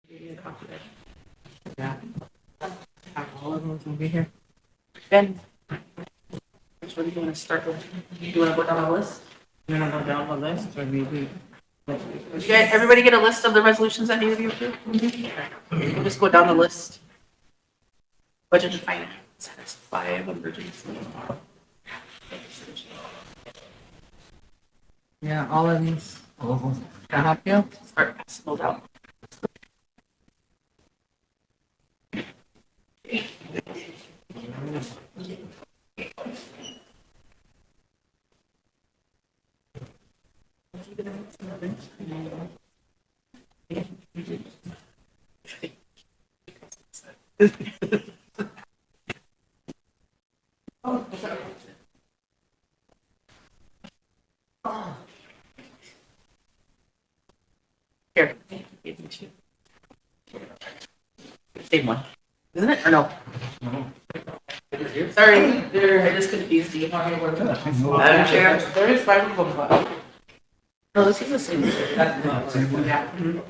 Yeah. All of them will be here. Ben, which one do you want to start with? Do you want to go down the list? You want to go down the list or maybe? Did you guys, everybody get a list of the resolutions that need to be approved? We'll just go down the list. Budget and finance, that's 5 emergency. Yeah, all of these. All of them. Can I help you? Start passing those out. Here. Same one, isn't it? Or no? Sorry, I just confused you. Madam Chair, there is 5 of them, but. No, this is the same. Yeah. Mhm.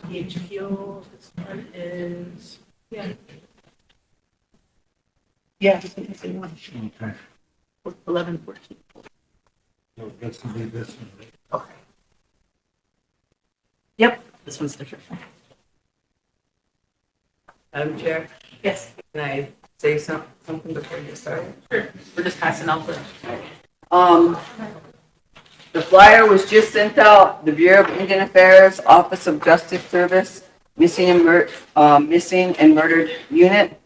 HPO, this one is, yeah. Yeah, it's the same one. Okay. 11, 14. So that's gonna be this one. Okay. Yep, this one's different. Madam Chair, Yes, can I say something before you start? sure. We're just passing out the. The flyer was just sent out, the Bureau of Indian Affairs, Office of Justice Service, missing and murdered unit.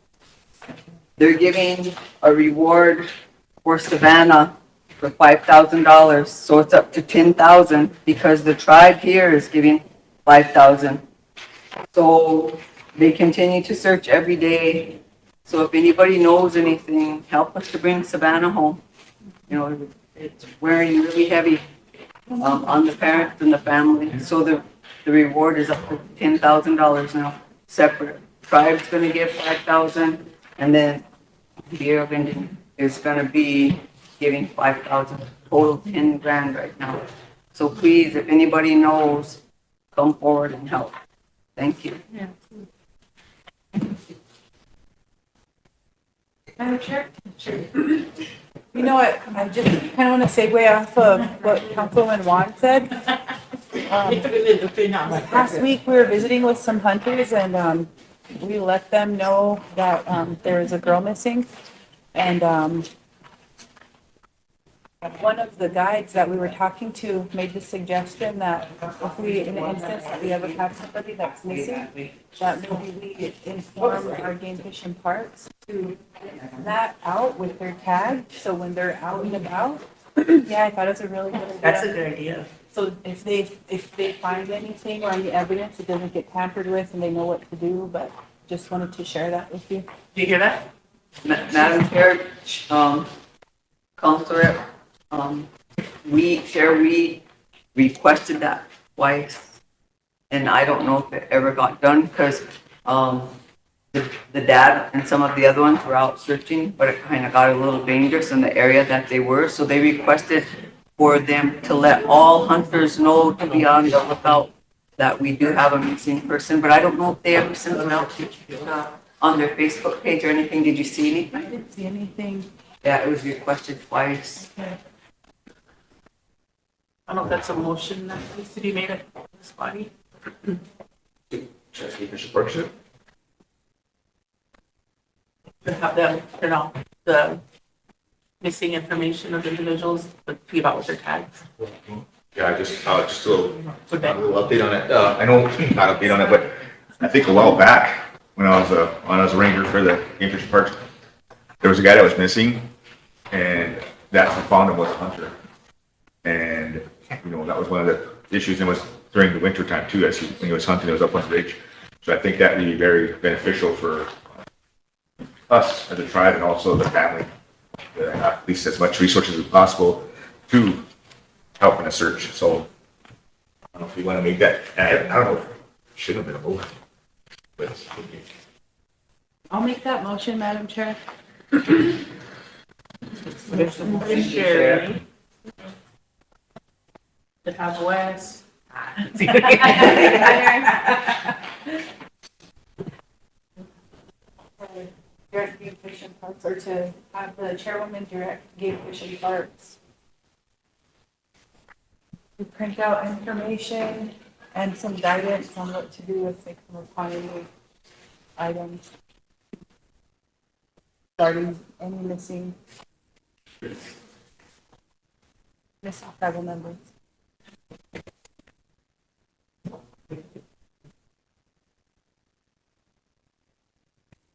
They're giving a reward for Savannah for $5,000, so it's up to $10,000 because the tribe here is giving $5,000. So they continue to search every day. So if anybody knows anything, help us to bring Savannah home. You know, it's wearing really heavy on the parents and the family. So the reward is up to $10,000 now, separate. Tribe's gonna give $5,000, and then the Bureau of Indian is gonna be giving $5,000, total 10 grand right now. So please, if anybody knows, come forward and help. Thank you. Madam Chair? Sure. You know what, I just kind of want to segue off of what Councilwoman Juan said. Last week, we were visiting with some hunters and we let them know that there was a girl missing. And one of the guides that we were talking to made the suggestion that if we, in the instance that we ever have somebody that's missing, that maybe we inform our game fish and parks to that out with their tag, so when they're out and about, yeah, I thought it was a really good idea. That's a good idea. So if they find anything or any evidence, it doesn't get tampered with and they know what to do, but just wanted to share that with you. Do you hear that? Madam Chair, Councilor, we requested that twice, and I don't know if it ever got done because the dad and some of the other ones were out searching, but it kind of got a little dangerous in the area that they were, so they requested for them to let all hunters know to be on the lookout that we do have a missing person, but I don't know if they ever sent them out on their Facebook page or anything. Did you see anything? I didn't see anything. Yeah, it was requested twice. I don't know if that's a motion that needs to be made at this body. Chesapeake Bishop Worship. To have them turn out the missing information of individuals, but see about with their tags. Yeah, just a little Would that- update on it. I know not update on it, but I think a while back when I was a ranger for the Game Fish Parks, there was a guy that was missing, and that's who found him was a hunter. And you know that was one of the issues, and it was during the winter time too. As when he was hunting, it was up on the ridge. So I think that would be very beneficial for us as a tribe and also the family, at least as much resources as possible to help in a search. So I don't know if you want to make that. I don't know. If it should have been a motion, but I'll make that motion, Madam Chair. Motion by Sherry. To have Wes. Direct game fishing parks, or to have the chairwoman direct game fishing parks. We print out information and some guidance on what to do with like required items. Starting any missing tribal members.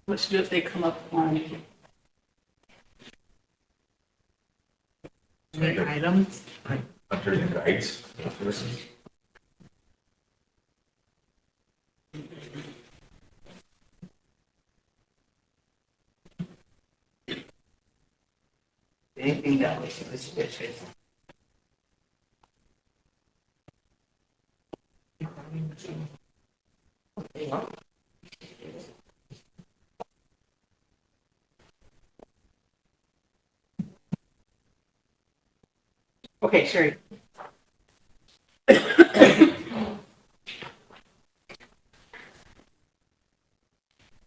What to do if they come up on certain items? Hunters and guides. Anything that was suspicious. Okay, Sherry.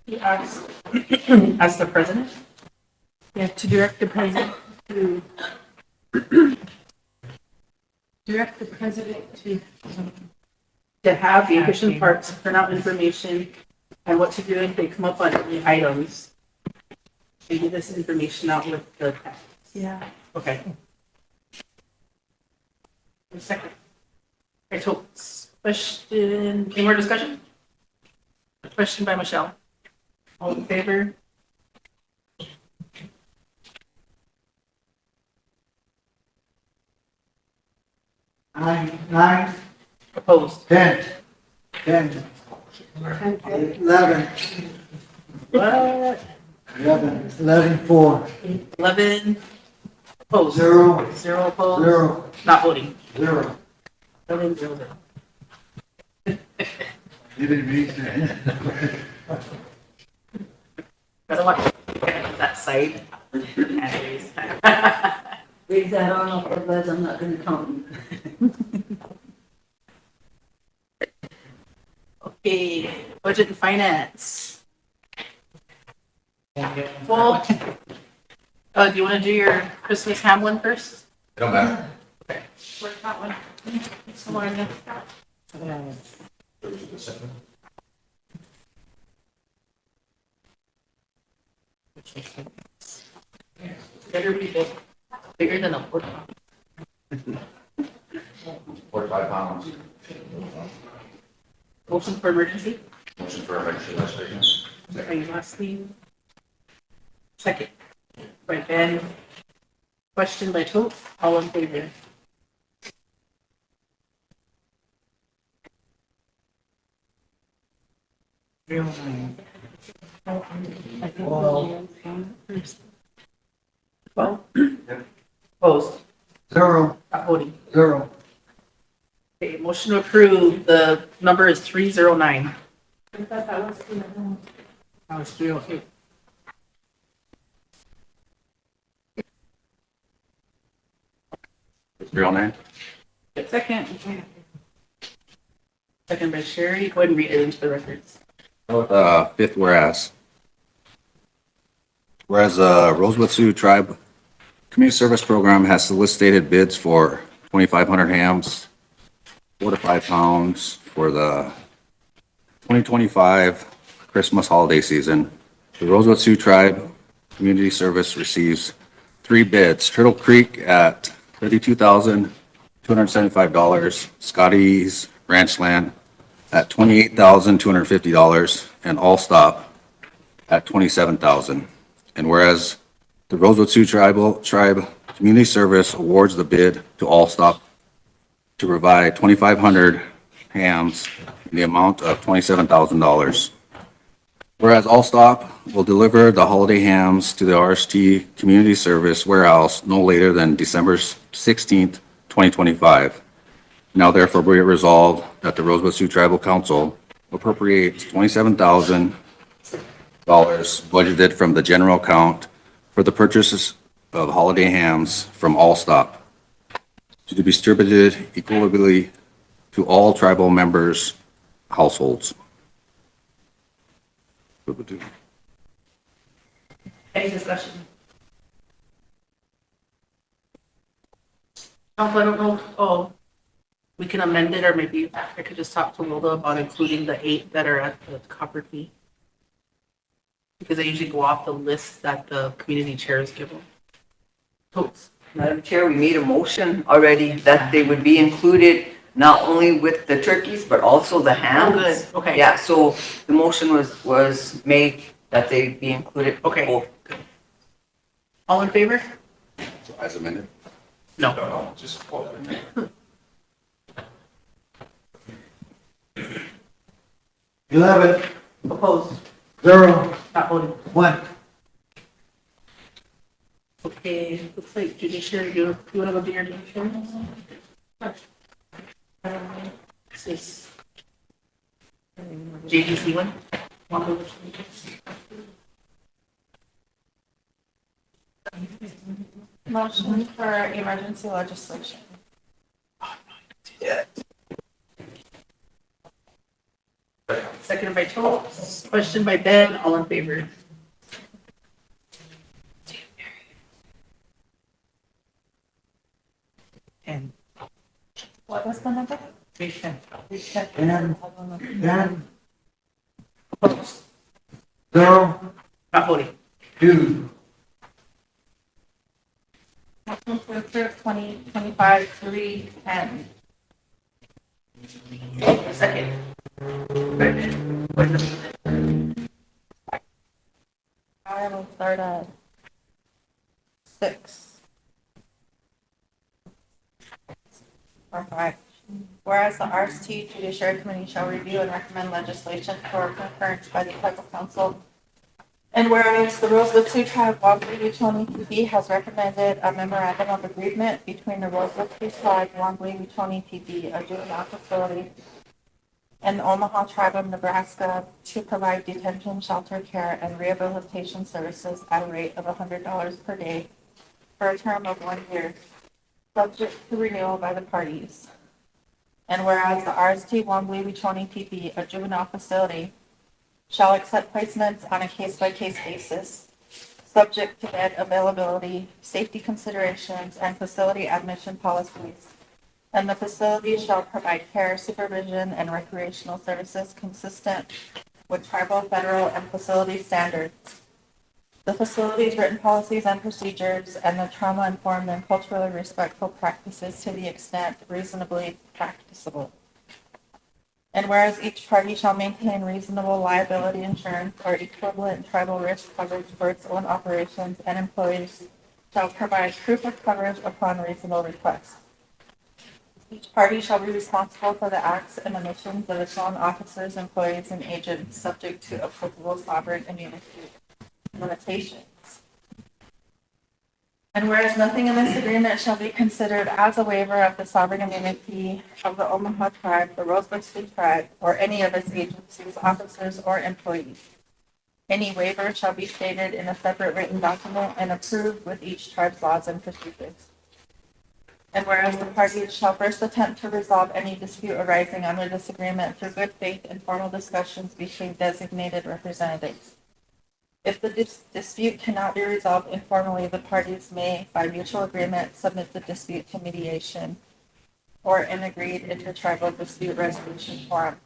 You asked, as the president? Yeah, to direct the president to direct the president to have the efficient parks print out information and what to do if they come up on any items. And give this information out with the text. Yeah. Okay. A second. I told question, any more discussion? A question by Michelle. All in favor? Nine, Opposed? 10, 11, What? 11, 4, 11 opposed. 0, Zero opposed. 0, Not voting. 0. 11, 0, 0. You didn't read that. Gotta watch that side. Anyways. Read that on, otherwise I'm not gonna count. Okay, budget and finance. Well, do you want to do your Christmas ham one first? Don't matter. Where's that one? Somewhere in there. Better be big, bigger than a pork chop. 45 pounds. Motion for emergency. Motion for emergency legislation. By Leslie. Second. By Ben. Question by Tote. All in favor? Well, opposed, 0, not voting. 0. Okay, motion to approve. The number is 309. I thought that was, That was 308. Real name? second. Second by Sherry. Go ahead and read it into the records. Fifth whereas. Whereas Rosebud Sioux Tribe Community Service Program has solicited bids for 2,500 hams, 4 to 5 pounds for the 2025 Christmas holiday season. The Rosebud Sioux Tribe Community Service receives 3 bids. Turtle Creek at $32,275, Scotty's Ranch Land at $28,250, and All Stop at $27,000. And whereas the Rosebud Sioux Tribe Community Service awards the bid to All Stop to provide 2,500 hams in the amount of $27,000. Whereas All Stop will deliver the holiday hams to the RST Community Service warehouse no later than December 16th, 2025. Now therefore be it resolved that the Rosebud Sioux Tribal Council appropriates $27,000 budgeted from the general account for the purchases of holiday hams from All Stop to be distributed equitably to all tribal members' households. Any discussion? Council, I don't know, we can amend it, or maybe I could just talk to Wilda about including the 8 that are at the copper fee. Because they usually go off the list that the community chairs give them. Totes. Madam Chair, we made a motion already that they would be included not only with the turkeys, but also the hams. Oh, good, okay. Yeah, so the motion was made that they be included. Okay. Both. All in favor? As amended? No. No, just. 11, Opposed? 0, Not voting. 1. Okay, looks like judiciary, you wanna go do your judiciary? This is JDC one. Motion for emergency legislation. Second by Toles, question by Ben, all in favor? And What was the number? 310. 10, 0, Not voting. 2. Motion to approve 2025-310. Second. I will start at 6. Or 5. Whereas the RST Judiciary Committee shall review and recommend legislation for concurrence by the tribal council. And whereas the Rosebud Sioux Tribe Wombly Wetoni PB has recommended a memorandum of agreement between the Rosebud Sioux Tribe Wombly Wetoni PB, a juvenile facility, and the Omaha Tribe of Nebraska to provide detention, shelter care, and rehabilitation services at a rate of $100 per day for a term of 1 year, subject to renewal by the parties. And whereas the RST Wombly Wetoni PB, a juvenile facility, shall accept placements on a case-by-case basis, subject to bed availability, safety considerations, and facility admission policies. And the facility shall provide care, supervision, and recreational services consistent with tribal, federal, and facility standards. The facility's written policies and procedures, and the trauma-informed and culturally respectful practices to the extent reasonably practicable. And whereas each party shall maintain reasonable liability insurance or equivalent tribal risk coverage for its own operations, and employees shall provide proof of coverage upon reasonable request. Each party shall be responsible for the acts and omissions of its own officers, employees, and agents, subject to applicable sovereign immunity limitations. And whereas nothing in this agreement shall be considered as a waiver of the sovereign immunity of the Omaha Tribe, the Rosebud Sioux Tribe, or any of its agencies, officers, or employees. Any waiver shall be stated in a separate written document and approved with each tribe's laws and procedures. And whereas the parties shall first attempt to resolve any dispute arising under this agreement through good faith and formal discussions between designated representatives. If the dispute cannot be resolved informally, the parties may, by mutual agreement, submit the dispute to mediation or an agreed intertribal dispute resolution forum.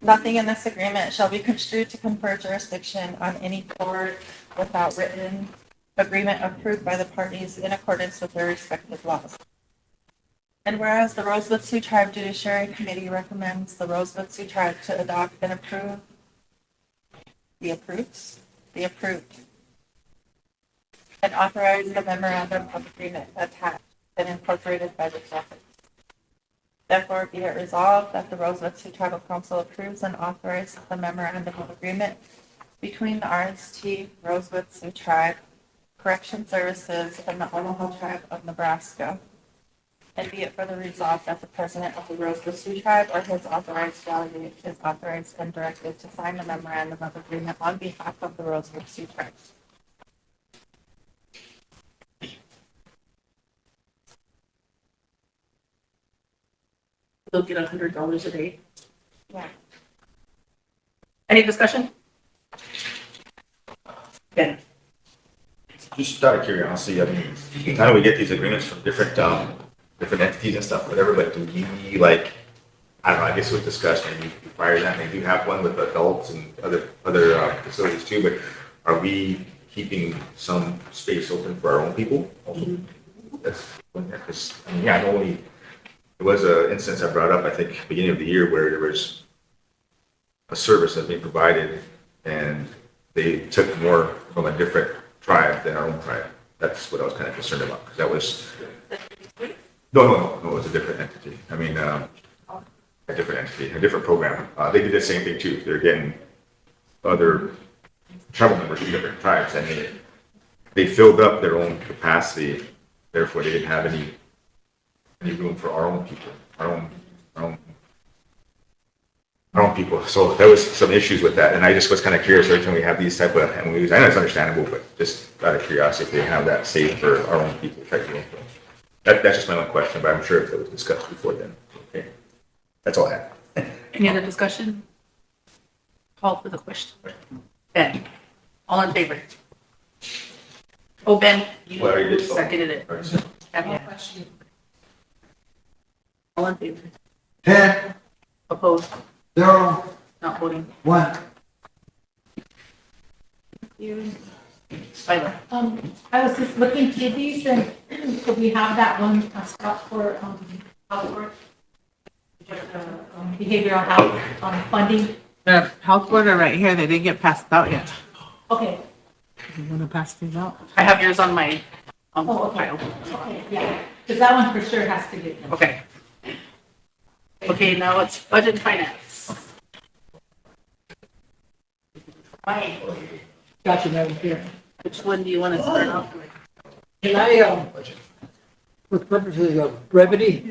Nothing in this agreement shall be construed to confer jurisdiction on any court without written agreement approved by the parties in accordance with their respective laws. And whereas the Rosebud Sioux Tribe Judiciary Committee recommends the Rosebud Sioux Tribe to adopt and approve the approved, and authorize the memorandum of agreement attached and incorporated by this office. Therefore, be it resolved that the Rosebud Sioux Tribal Council approves and authorizes the memorandum of agreement between the RST Rosebud Sioux Tribe Correction Services and the Omaha Tribe of Nebraska. And be it further resolved that the president of the Rosebud Sioux Tribe or his authorized delegate is authorized and directed to sign the memorandum of agreement on behalf of the Rosebud Sioux Tribe. they'll get $100 a day. Yeah. Any discussion? Ben? Just out of curiosity, I mean, I know we get these agreements from different, different entities and stuff, whatever, but do we like, I don't know, I guess we've discussed maybe prior to that, maybe do have one with adults and other facilities too, but are we keeping some space open for our own people also? That's, because, I mean, yeah, I know there was an instance I brought up, I think, beginning of the year where there was a service that being provided and they took more from a different tribe than our own tribe. That's what I was kind of concerned about, because that was, no, it was a different entity. I mean, a different entity, a different program. They did the same thing too. They're getting other tribal members from different tribes, and they filled up their own capacity. Therefore, they didn't have any room for our own people, our own people. So there was some issues with that, and I just was kind of curious every time we have these type of MOUs. I know it's understandable, but just out of curiosity, if they have that safe for our own people type of info. That's just my own question, but I'm sure if it was discussed before then. Okay, that's all I had. Any other discussion? Call for the question. Ben? All in favor? Oh, Ben, you Well, I already did. seconded it. All right, so- Yeah. All in favor? 10, Opposed? 0, Not voting? 1. Skylar? I was just looking through these and could we have that one spot for, health work? Behavioral health, funding? The health board are right here. They didn't get passed out yet. Okay, You want to pass these out? I have yours on my, Oh, okay. file. okay, yeah, because that one for sure has to get. Okay. Okay, now it's budget and finance. Mike, Gotcha, Madam Chair. which one do you want to start off with? Can I, for purposes of brevity,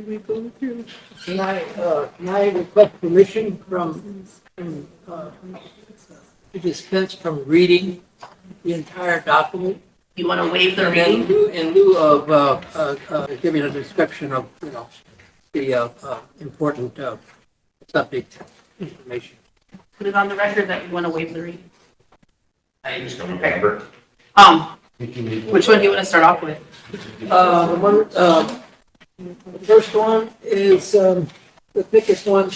can I request permission to dispense from reading the entire document? You want to waive the reading? In lieu of giving a description of, the important subject information. Put it on the record that you want to waive the reading. I just don't remember. Which one do you want to start off with? The first one is the thickest one.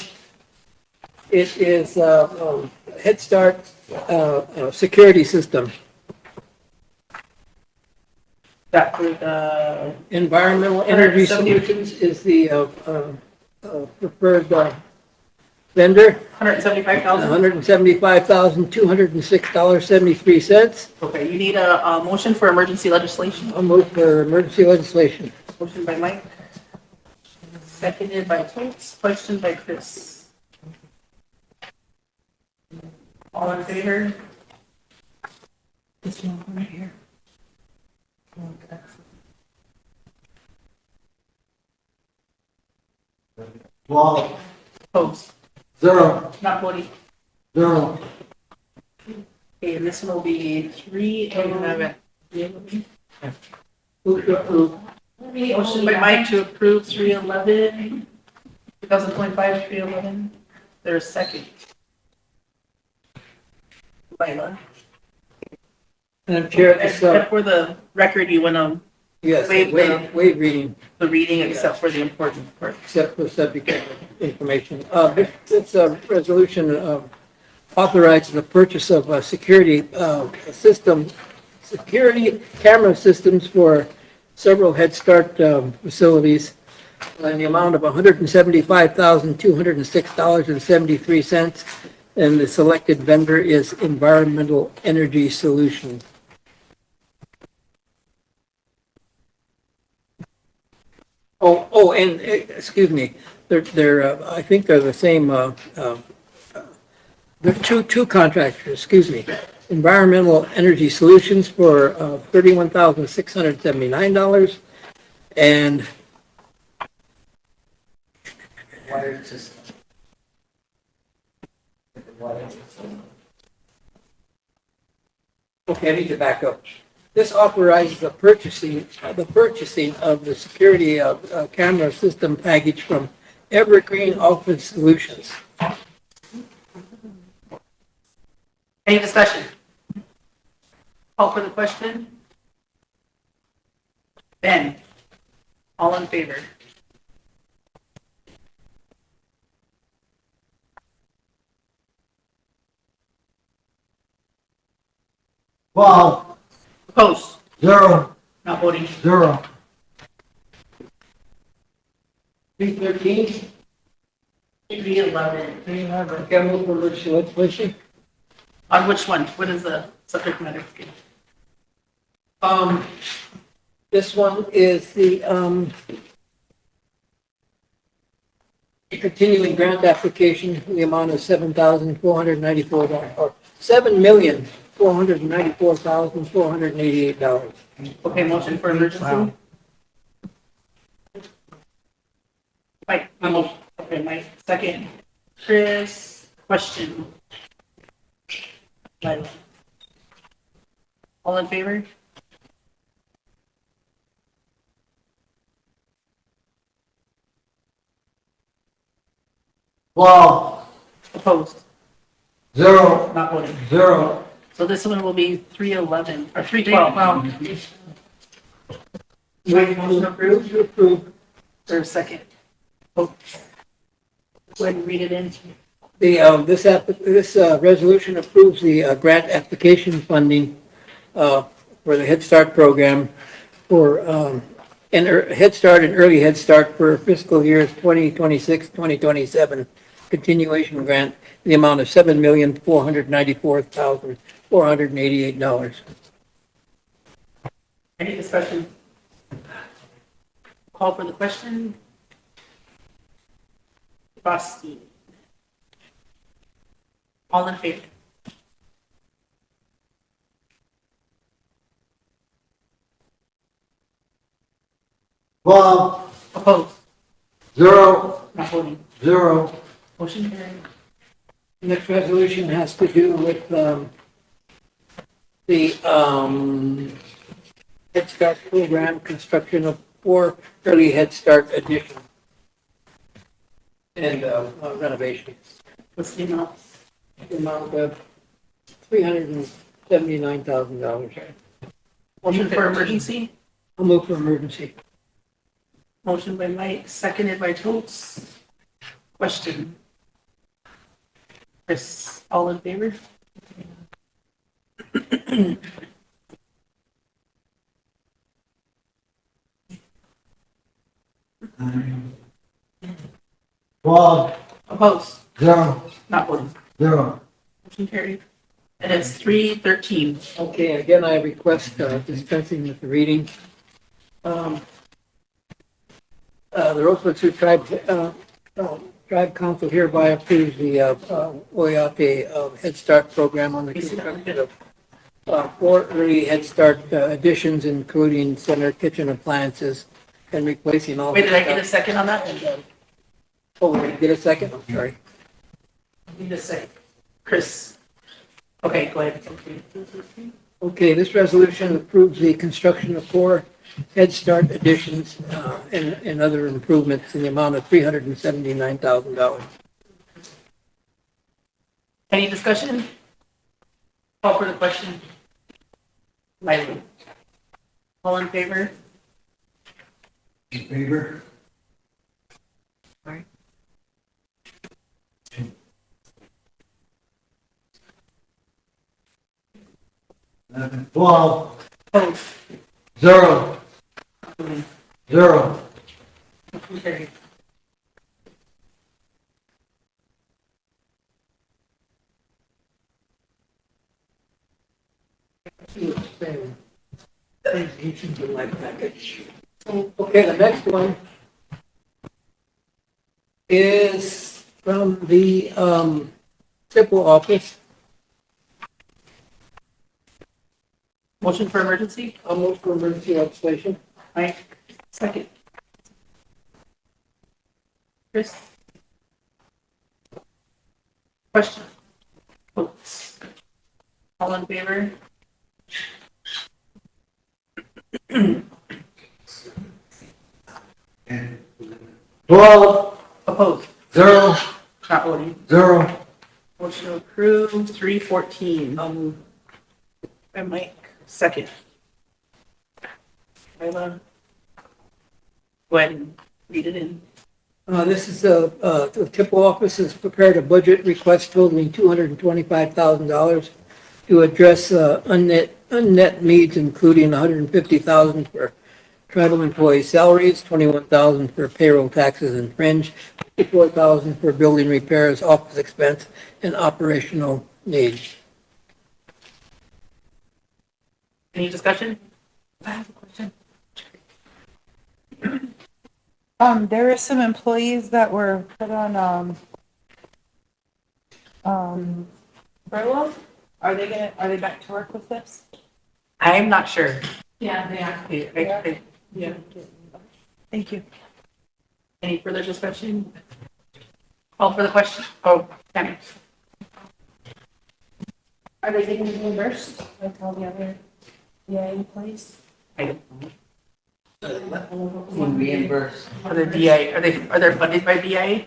It is Head Start security system. That for the, Environmental Energy 170. Solutions is the preferred vendor. $175,000? $175,206.73. Okay, you need a motion for emergency legislation. I'll move for emergency legislation. Motion by Mike. Seconded by Totes. Question by Chris. All in favor? This one right here. Twelve, Opposed? 0, Not voting. 0. Okay, and this one will be 311. Move to approve. Motion by Mike to approve 311, 2025, 311. There's a second. Lila. Madam Chair, this, Except for the record, you want to yes, waive waive reading. the reading except for the important part. Except for subject information. This resolution authorizes the purchase of a security camera systems for several Head Start facilities in the amount of $175,206.73, and the selected vendor is Environmental Energy Solutions. And excuse me, they're I think they're the same, they're two contractors, excuse me. Environmental Energy Solutions for $31,679, and Wired system. okay, I need to back up. This authorizes the purchasing of the security camera system package from Evergreen Office Solutions. Any discussion? Call for the question. Ben, all in favor? Twelve, Opposed? zero, Not voting. zero. 313. 311. Okay, I move for emergency legislation. On which one? What is the subject matter? This one is the, continuing grant application, in the amount of $7,494, or $7,494,488. Okay, motion for emergency? Mike, okay, Mike, second. Chris, question. Lila. All in favor? Twelve, Opposed? zero, Not voting. zero. So this one will be 311, or 312. Motion approved? To approve. Or second? Oh. Go ahead and read it in. This resolution approves the grant application funding for the Head Start program for Head Start and Early Head Start for fiscal years 2026, 2027 continuation grant, in the amount of $7,494,488. Any discussion? Call for the question. Basti. All in favor? Twelve, Opposed? zero, Not voting. zero. Motion carried. Next resolution has to do with the Head Start program, construction of 4 early Head Start additions and renovations. What's the amount? The amount of $379,000. Motion for emergency? I'll move for emergency. Motion by Mike, seconded by Totes. Question. Chris, all in favor? Twelve, Opposed? zero, Not voting. zero. Motion carried. And it's 313. Okay, again, I request dispensing with the reading. The Rosebud Sioux Tribe Council hereby approves the Oyate Head Start program on the construction of 4 early Head Start additions, including center kitchen appliances and replacing all. Wait, did I get a second on that? Oh, did you get a second? I'm sorry. Need a second. Chris. Okay, go ahead. Okay, this resolution approves the construction of 4 Head Start additions and other improvements in the amount of $379,000. Any discussion? Call for the question. Miley. All in favor? In favor? Sorry. Twelve, Opposed? zero, zero. Motion carried. Okay, the next one is from the SIPO office. Motion for emergency? I'll move for emergency legislation. Mike, second. Chris? Question? Votes. All in favor? Twelve, Opposed? Zero. Not voting. Zero. Motion to approve 314. By Mike, second. Lila. Go ahead and read it in. This is, the TIPO office has prepared a budget request totaling $225,000 to address, unmet needs, including $150,000 for tribal employee salaries, $21,000 for payroll taxes and fringe, $54,000 for building repairs, office expense, and operational needs. Any discussion? I have a question. There are some employees that were put on, furlough. Are they back to work with this? I'm not sure. Yeah, they are. Yeah. Thank you. Any further discussion? Call for the question. Oh, Tammy. Are they getting reimbursed like all the other VA employees? I don't know. Reimbursed. Are they DI, are they funded by DIA?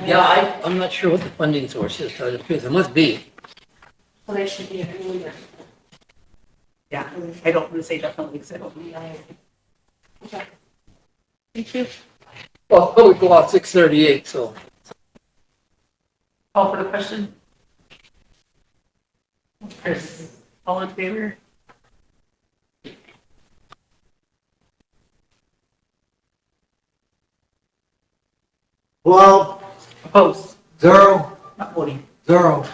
Yeah, I'm not sure what the funding source is, so it must be. So they should be reimbursed. Yeah, I don't want to say definitely because I don't know. Okay. Thank you. Well, it would go out 6:38, so. Call for the question. Chris, all in favor? Twelve. Opposed? Zero. Not voting. Zero.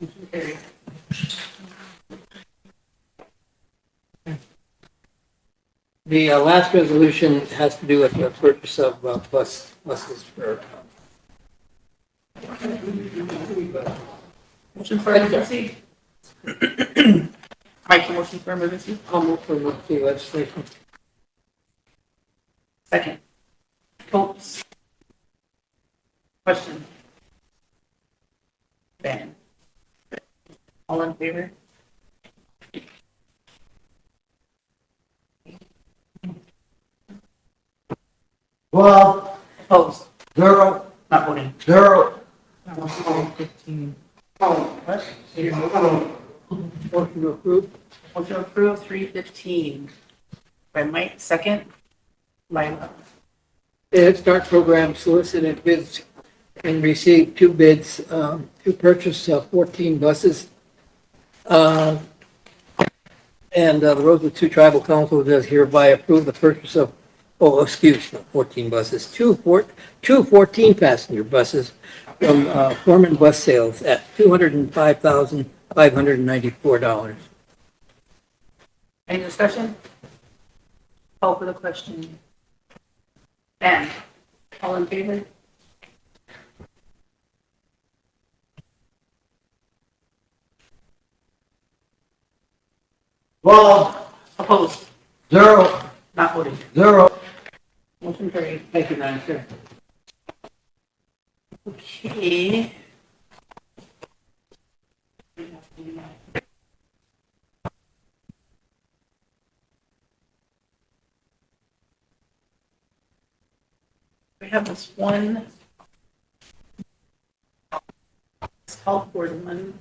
Motion carried. The last resolution has to do with the purchase of buses for. Motion for emergency? Mike, motion for emergency? I'll move for the legislation. Second. Votes. Question. Ben. All in favor? Twelve. Opposed? Zero. Not voting. Zero. 15. Motion to approve. Motion approved 315. By Mike, second. Lila. The Head Start program solicited bids and received two bids to purchase 14 buses. And the Rosebud Sioux Tribal Council does hereby approve the purchase of, 14 buses, two 14-passenger buses from Foreman Bus Sales at $205,594. Any discussion? Call for the question. Ben. All in favor? Twelve. Opposed? Zero. Not voting. Zero. Motion carried. Thank you, Madam Chair. Okay. We have this one. It's called for the money.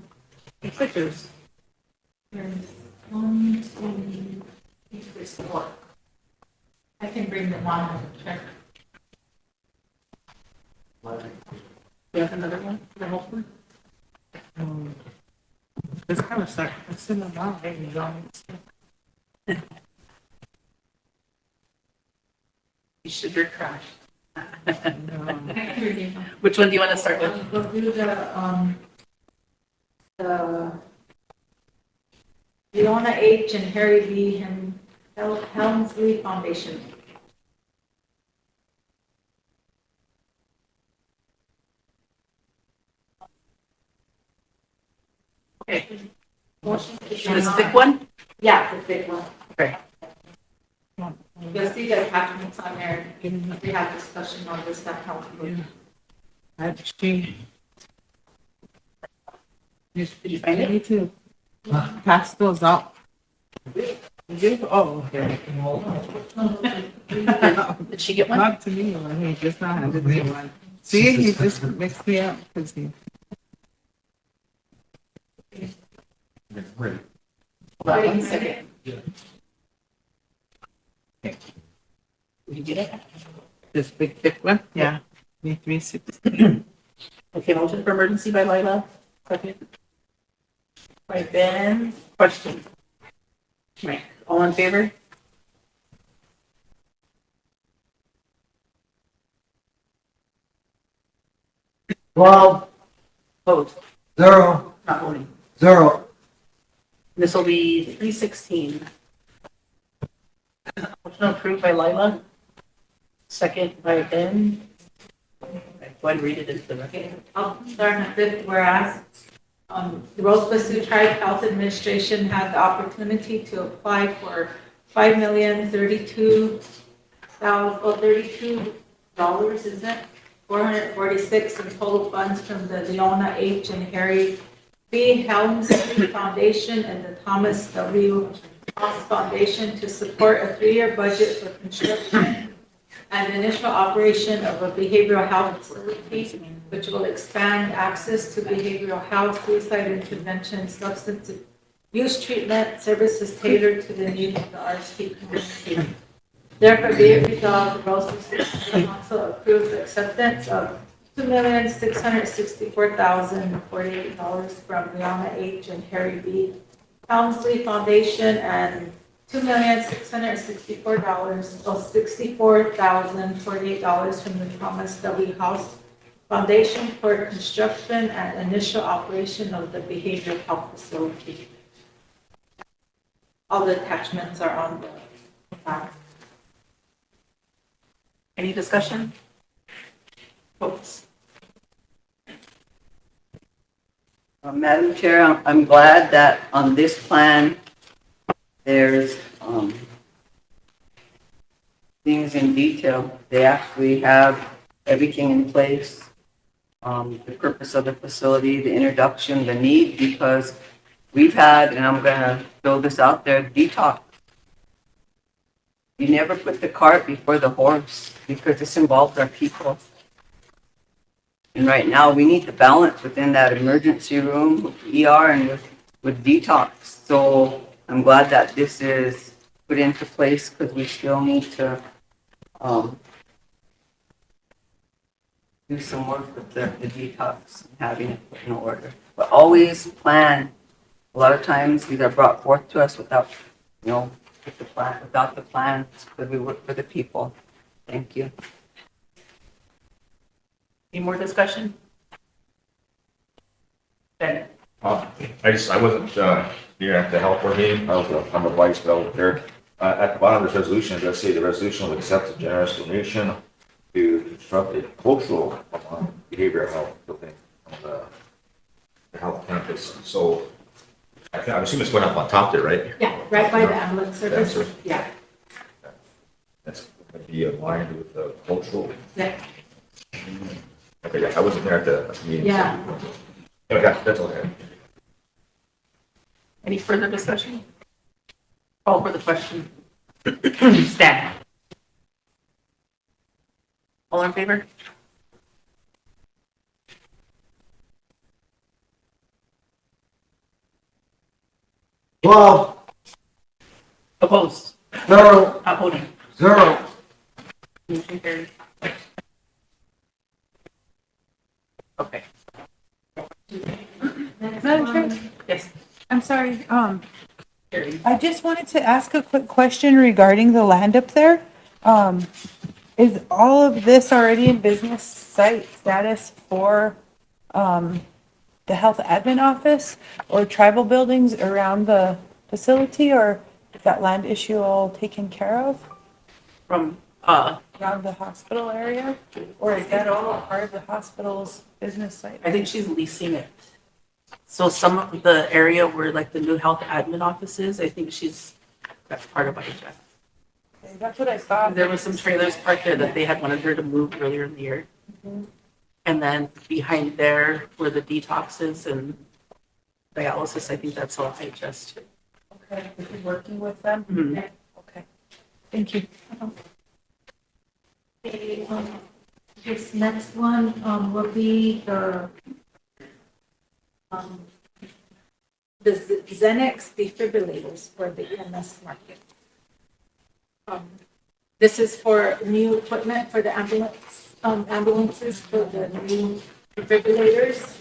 Pictures. There's 1, 2, 3, 4. I can bring them on and check. You have another one? The whole one? It's kind of stuck. It's in the mouth. There you go. You should be crashed. I can bring you one. Which one do you want to start with? We'll do the Leona H. and Harry B. and Helmsley Foundation. Okay. Motion to This thick one? Yeah, the big one. Okay. You'll see the attachments on there. We have discussion on this, that helps. Actually. Did you find it? Me too. Pass those out. You do? Oh, okay. Did she get one? Not to me, he just not handed me one. See, he just mixed me up, cause he. Hold on one second. Did you get it? This big thick one? Yeah. Me 360. Okay, motion for emergency by Lila. Second. By Ben. Question. Right, all in favor? Twelve, Opposed? zero, Not voting. zero. This will be 316. Motion approved by Lila. Second by Ben. Okay, go ahead and read it into the record. I'll start at fifth, whereas the Rosebud Sioux Tribe Health Administration had the opportunity to apply for $5,032,032, is it? 446 in total funds from the Leona H. and Harry B. Helmsley Foundation and the Thomas W. Haas Foundation to support a 3-year budget for construction and initial operation of a behavioral health facility, which will expand access to behavioral health, suicide intervention, substance use treatment, services tailored to the needs of the RST community. Therefore, be it resolved, the Rosebud City Council approves the acceptance of $2,664,048 from Leona H. and Harry B. Helmsley Foundation and $2,64,048 from the Thomas W. House Foundation for construction and initial operation of the behavioral health facility. All the attachments are on the back. Any discussion? Votes. Madam Chair, I'm glad that on this plan, there's things in detail. They actually have everything in place. The purpose of the facility, the introduction, the need, because we've had, and I'm gonna throw this out there, detox. You never put the cart before the horse because this involves our people. And right now, we need the balance within that emergency room, with ER, and with detox. So I'm glad that this is put into place because we still need to do some work with the detox and having it put in order. But always plan. A lot of times these are brought forth to us without, with the plan, without the plans, because we work for the people. Thank you. Any more discussion? Ben? I wasn't here at the help board meeting. I'm a vice president there. At the bottom of this resolution, it does say the resolution will accept a generous donation to construct a cultural behavioral health building on the health campus. So I'm assuming it's going up on top there, right? Yeah, right by the ambulance service. Yeah. That's going to be aligned with the cultural. Yeah. Okay, yeah, I wasn't there at the meeting. Yeah. Okay, that's all I have. Any further discussion? Call for the question. Stan? All in favor? Twelve, Opposed? zero, Not voting. zero. Motion carried. Okay. Madam Chair, Yes. I'm sorry, Carried. I just wanted to ask a quick question regarding the land up there. Is all of this already in business site status for, the health admin office or tribal buildings around the facility, or is that land issue all taken care of From, around the hospital area? Or is that all a part of the hospital's business site? I think she's leasing it. So some of the area where like the new health admin office is, I think that's part of IHS. That's what I thought. There was some trailers parked there that they had wanted her to move earlier in the year. And then behind there where the detox is and dialysis, I think that's all IHS too. Okay, if you're working with them? Mhm. Okay, thank you. This next one, will be the Xenex defibrillators for the EMS market. This is for new equipment for the ambulances for the new defibrillators.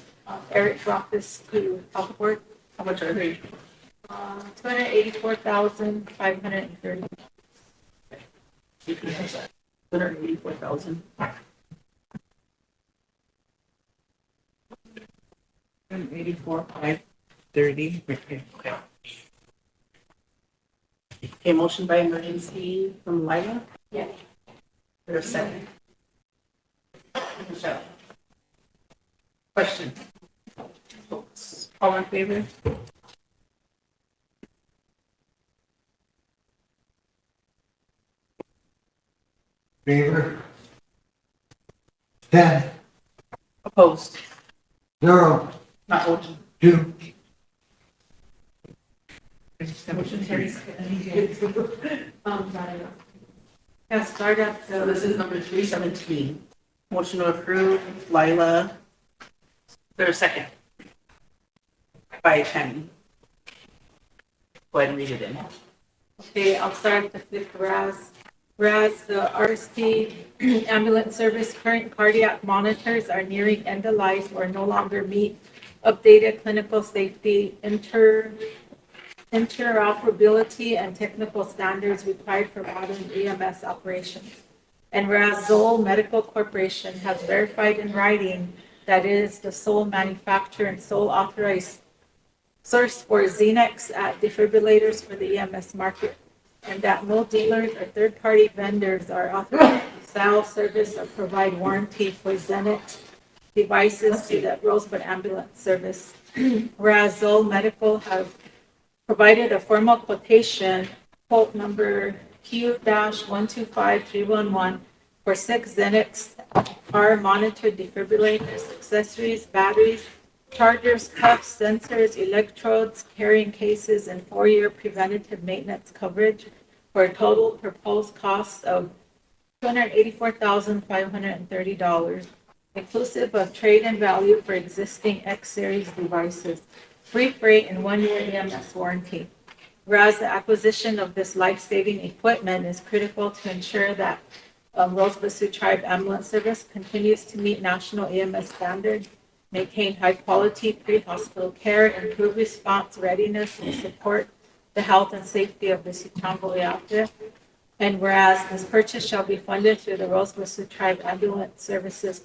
Eric brought this to health board. How much are they? 284,530. 284,000. 284,530. Okay. Okay, motion by emergency from Lila. Yeah. There's a second. Michelle. Question. All in favor? favor. 10, Opposed? 0, Not voting. 2. Motion carries. Yeah, start up So the, this is number 317. Motion to approve, Lila. There's a second. By Tammy. Go ahead and read it in. okay, I'll start the fifth RAS. RAS, the RST ambulance service current cardiac monitors are nearing end of life or no longer meet updated clinical safety, interoperability, and technical standards required for modern EMS operations. And whereas Zoll Medical Corporation has verified in writing that it is the sole manufacturer and sole authorized source for Xenex defibrillators for the EMS market, and that no dealers or third-party vendors are authorized to sell, service, or provide warranty for Xenex devices to the Rosebud Ambulance Service. Whereas Zoll Medical has provided a formal quotation, quote number Q-125311, for 6 Xenex monitored defibrillators, accessories, batteries, chargers, cuffs, sensors, electrodes, carrying cases, and 4-year preventative maintenance coverage for a total proposed cost of $284,530, inclusive of trade-in value for existing X-Series devices, free freight, and 1-year EMS warranty. Whereas the acquisition of this life-saving equipment is critical to ensure that Rosebud Sioux Tribe Ambulance Service continues to meet national EMS standards, maintain high-quality pre-hospital care, improve response readiness, and support the health and safety of the Sitambo. And whereas this purchase shall be funded through the Rosebud Sioux Tribe Ambulance Services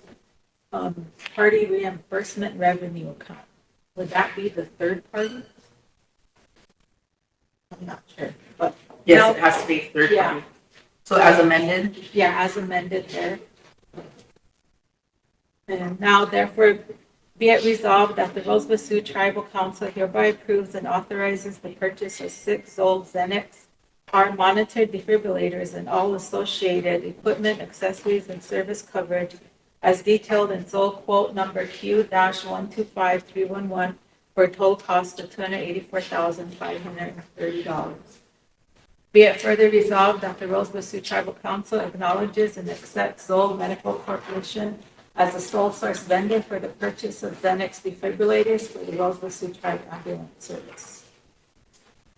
party reimbursement revenue account. Would that be the third party? I'm not sure, but. Yes, now- it has to be third Yeah. party. So as amended, Yeah, as amended there. And now therefore be it resolved that the Rosebud Sioux Tribal Council hereby approves and authorizes the purchase of 6 Zoll Xenex monitored defibrillators and all associated equipment, accessories, and service coverage as detailed in Zoll quote number Q-125311 for a total cost of $284,530. Be it further resolved that the Rosebud Sioux Tribal Council acknowledges and accepts Zoll Medical Corporation as the sole source vendor for the purchase of Xenex defibrillators for the Rosebud Sioux Tribe Ambulance Service.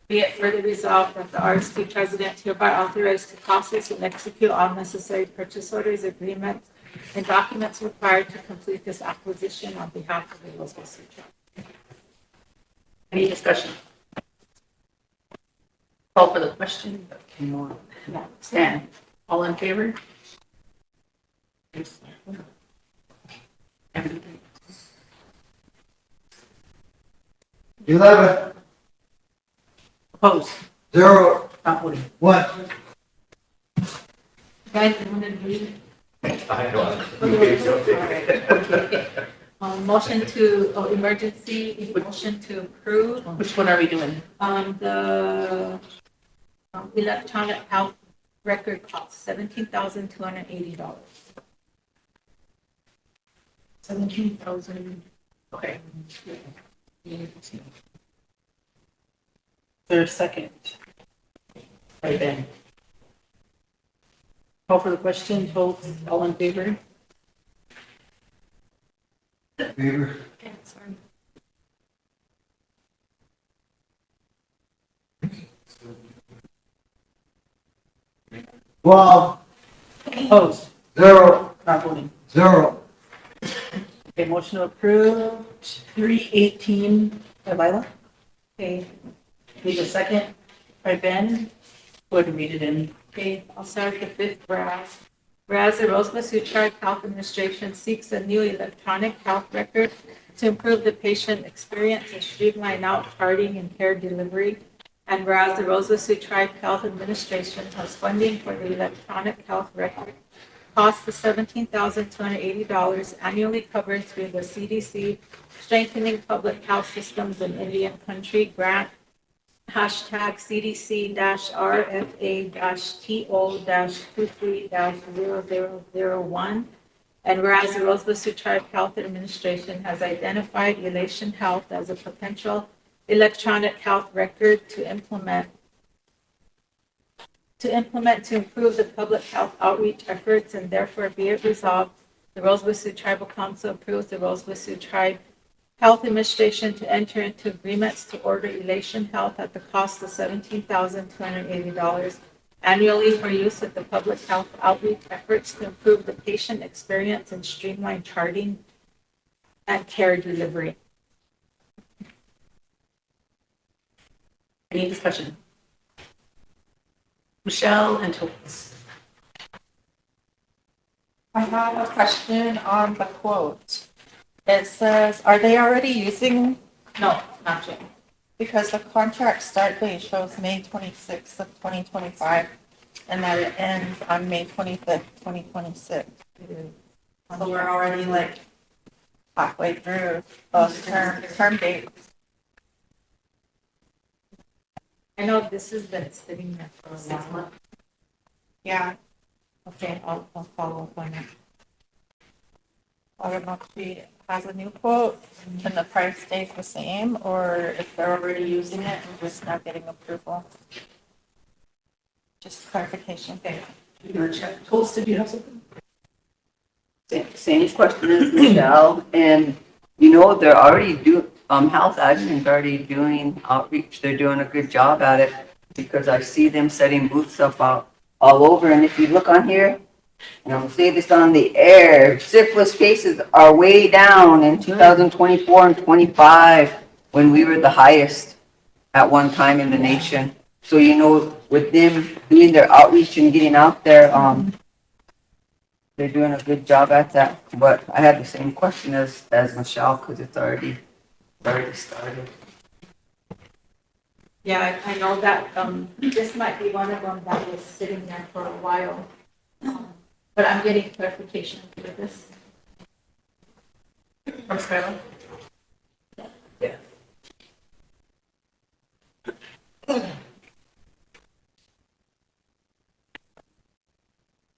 Be it further resolved that the RST president hereby authorized to process and execute all necessary purchase orders, agreements, and documents required to complete this acquisition on behalf of the Rosebud Sioux Tribe. any discussion? Call for the question. Stan, all in favor? Yes. 11, Opposed? 0, Not voting. 1. Guys, you want to read? I know. Motion to, emergency, motion to approve, Which one are we doing? the electronic health record cost, $17,280. 17,000. Okay. There's a second. By Ben. Call for the question, vote, all in favor? Favor? Twelve, Opposed? zero, Not voting. zero. Okay, motion approved, 318 by Lila. Okay, need a second by Ben. Go ahead and read it in. Okay, I'll start with the fifth whereas. Whereas the Rosebud Sioux Tribe Health Administration seeks a new electronic health record to improve the patient experience and streamline out charting and care delivery. And whereas the Rosebud Sioux Tribe Health Administration has funding for the electronic health record, cost of $17,280 annually covered through the CDC Strengthening Public Health Systems in Indian Country grant hashtag CDC-RFA-TO-23-0001. And whereas the Rosebud Sioux Tribe Health Administration has identified Elation Health as a potential electronic health record to implement to improve the public health outreach efforts, and therefore be it resolved, the Rosebud Sioux Tribal Council approves the Rosebud Sioux Tribe Health Administration to enter into agreements to order Elation Health at the cost of $17,280 annually for use at the public health outreach efforts to improve the patient experience and streamline charting and care delivery. Any discussion? Michelle and Tobias. I have a question on the quote. It says, are they already using, No, not yet. because the contract start date shows May 26th of 2025, and that it ends on May 25th, 2026. So we're already like halfway through those term dates. I know this has been sitting there for a while. Yeah, Okay, I'll follow up on it. I don't know if she has a new quote and the price stays the same, or if they're already using it and just not getting approval. Just clarification. Okay, you gonna check? Toast, did you have something? Same question as Michelle, and you know, they're already health admin's already doing outreach, they're doing a good job at it, because I see them setting booths up all over, and if you look on here, and I'm gonna say this on the air, syphilis cases are way down in 2024 and 25, when we were the highest at one time in the nation. So, you know, with them doing their outreach and getting out there, they're doing a good job at that. But I had the same question as Michelle, because it's already started. Yeah, I know that, this might be one of them that was sitting there for a while. But I'm getting clarification for this. From Skylar? Yeah.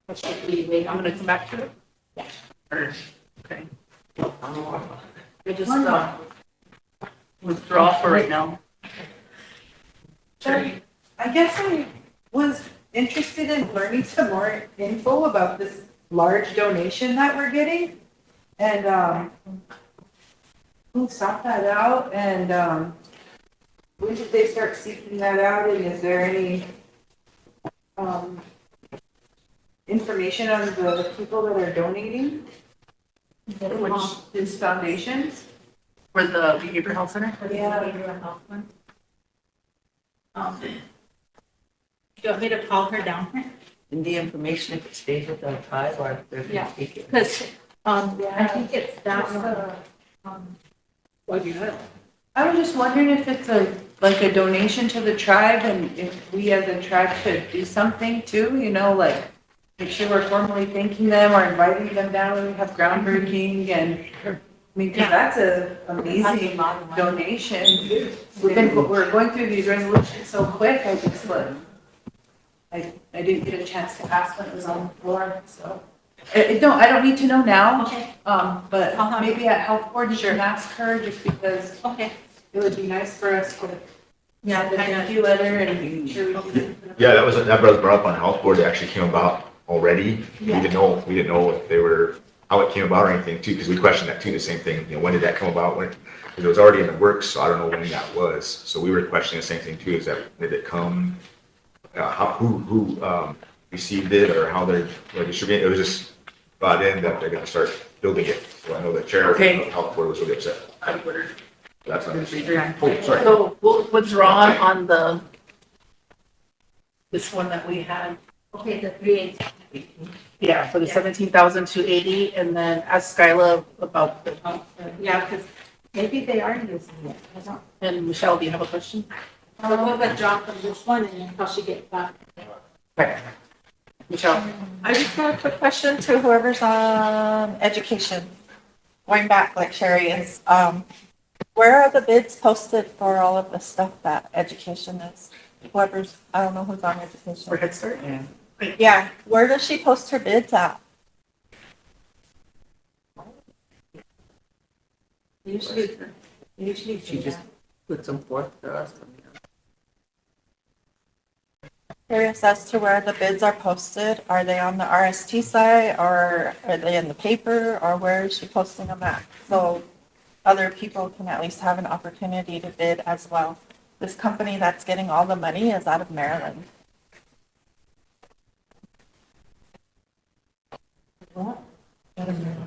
What should we wait I'm on? gonna come back to it? Yeah. Or, okay. I just, withdraw for right now. Sure. I guess I was interested in learning some more info about this large donation that we're getting. And, who sought that out, and, when did they start seeking that out, and is there any, information on the people that are donating? Which is foundations? For the behavioral health center? For the Yeah. behavioral health one. Do you want me to call her down here? And the information, if it stays with the tribe or if they're Yeah. gonna take it. Because, I think it's that one. Why do you have? I was just wondering if it's like a donation to the tribe, and if we as a tribe should do something too, like make sure we're formally thanking them or inviting them down when we have groundbreaking, and, I mean, 'cause that's a amazing donation. We're going through these resolutions so quick, I just I didn't get a chance to ask when it was on the floor, so. I don't need to know now, Okay, but maybe at health board, you should ask her, just because okay. it would be nice for us to Yeah, send a thank you letter and make sure we can. Yeah, that was brought up on health board. It actually came about already. We didn't know if they were, how it came about or anything too, because we questioned that too, the same thing, you know, when did that come about? When, because it was already in the works, so I don't know when that was. So we were questioning the same thing too, is that, did it come? Who received it or how they're distributing it? It was just brought in that they're gonna start building it. So I know the chair of the Okay. health board was really upset. That's not. Oh, sorry. So we'll withdraw on this one that we had. Okay, the 3/8. Yeah, for the 17,280, and then ask Skyla about the, Yeah, because maybe they are using it. I don't. and Michelle, do you have a question? We'll withdraw from this one and until she gets back. Okay. Michelle? I just got a quick question to whoever's on education. Going back like Sherry is, where are the bids posted for all of the stuff that education is? Whoever's, I don't know who's on For education. Head Start? Yeah. Yeah, where does she post her bids at? Usually She just puts them forth for us. Curious as to where the bids are posted. Are they on the RST site or are they in the paper or where is she posting them at? So other people can at least have an opportunity to bid as well. This company that's getting all the money is out of Maryland.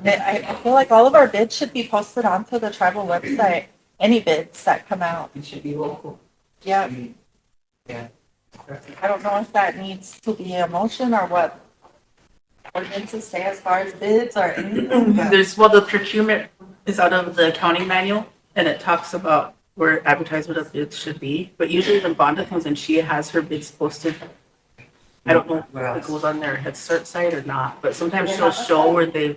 I feel like all of our bids should be posted onto the tribal website. Any bids that come out. It should be local. Yeah. Yeah. I don't know if that needs to be a motion or what ordinances say as far as bids or anything. but- The procurement is out of the accounting manual, and it talks about where advertisement of bids should be, but usually when Bonda comes in, she has her bids posted. I don't know if it goes on their Head Start site or not, but sometimes she'll show where there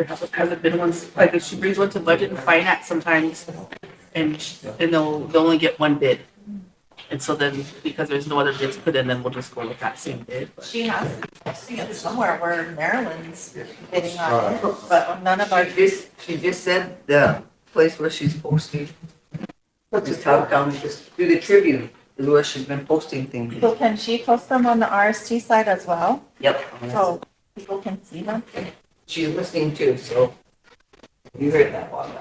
hasn't been ones, like if she brings one to budget and finance sometimes, and they'll only get one bid. And so then, because there's no other bids put in, then we'll just go with that same bid. But She has to be posting it somewhere where Maryland's bidding on it, but none of our, She just said the place where she's posting. Just have down, just do the Tribune is where she's been posting things. so can she post them on the RST site as well? Yep. So people can see them? She's listening too, so you heard that one.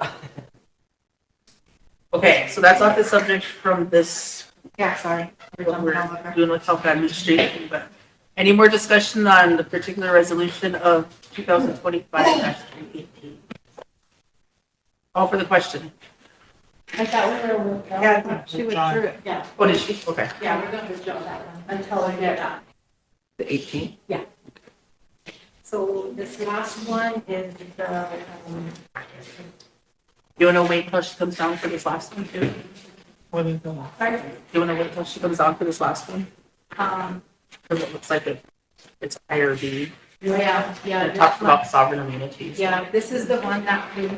Okay, so that's off the subject from this, Yeah, sorry. what we're doing with health administration, but any more discussion on the particular resolution of 2025-318? All for the question. I thought we were withdrawing. Yeah, she withdrew it. Yeah, Oh, did she? Okay. yeah, we're gonna withdraw that one until I get that. The 18th? So this last one is the, You wanna wait till she comes down for this last one too? sorry, You wanna wait till she comes down for this last one? Because it looks like it's IRB. yeah. It talks about sovereign immunities. Yeah, this is the one that we,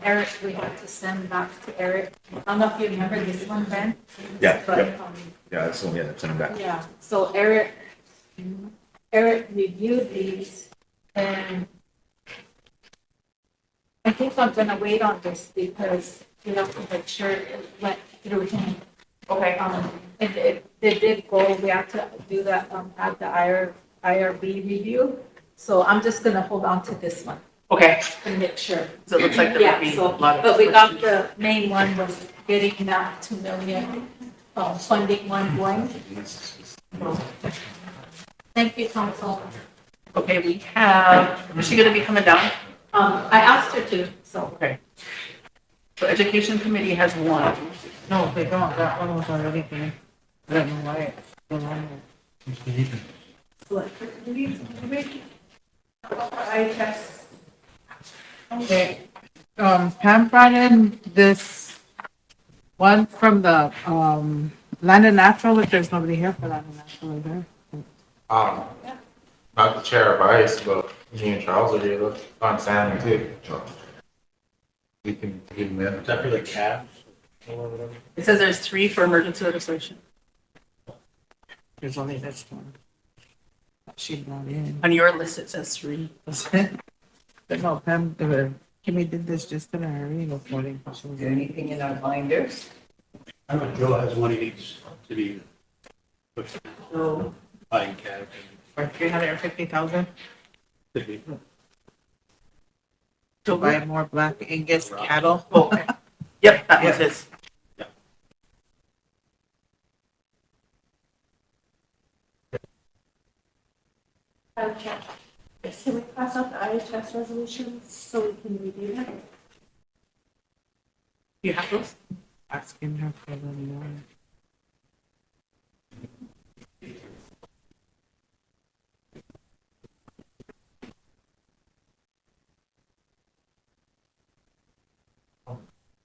Eric, we had to send back to Eric. I don't know if you remember this one, Ben? Yeah, But, yep. Yeah, that's the one, yeah, that's in that. yeah, so Eric reviewed these and I think I'm gonna wait on this because we have to make sure it went through him. Okay. It did go, we have to do that, add the IRB review. So I'm just gonna hold on to this one Okay, and make sure. so it looks like there would Yeah, be a so, lot of. but we got the main one was getting that 2 million, funding one going. Thank you, council. Okay, we have, is she gonna be coming down? I asked her to, so. Okay. So education committee has one. No, they don't. That one was already there. I don't know why it's still on there. Okay, Pam brought in this one from the, Land and Natural, if there's nobody here for Land and Natural, is there? Not the chair of ice, but me and Charles are here, look, on Sam too. We can give them in. Is that for the cabs? Or whatever? It says there's 3 for emergency legislation. There's only this one. She brought in. On your list, it says 3. But no, Pam, Kimmy did this just in a hurry this morning. She was Is there anything in our binders? I know Joe has one he needs to be pushed So buying cabs. for 350,000 to buy more Black Angus cattle. Oh, okay. Yep, that was his. Can we pass out the IHS resolutions so we can review them? You have those? Asking her for the more.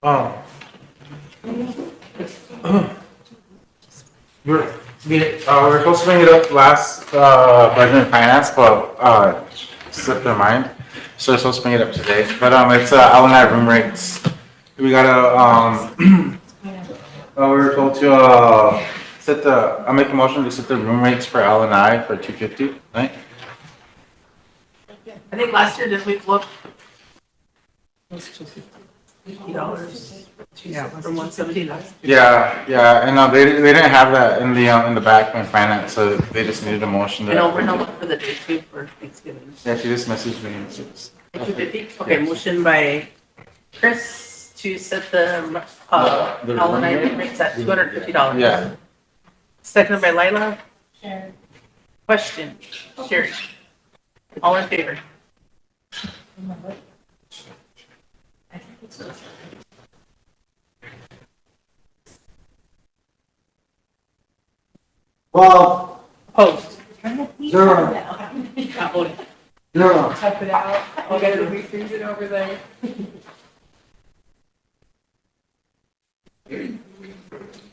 Oh. We're supposed to bring it up last, budget and finance, but, slipped their mind. So we're supposed to bring it up today, but, it's, L&I room rates. We gotta, we were told to, I'll make a motion to set the room rates for L&I for 250, right? I think last year, did we look? $50. Yeah. From 170 last. Yeah, and, they didn't have that in the back in finance, so they just needed a motion to. And over and over for the day too for Thanksgiving. Yeah, she just messaged me and said. 250? Okay, motion by Chris to set the, L&I rates at $250. Yeah. Seconded by Lila. Question, Sherry. All in favor? Well, Opposed? zero, Not voting. zero. Type it out. I'll get it, refreeze it over there.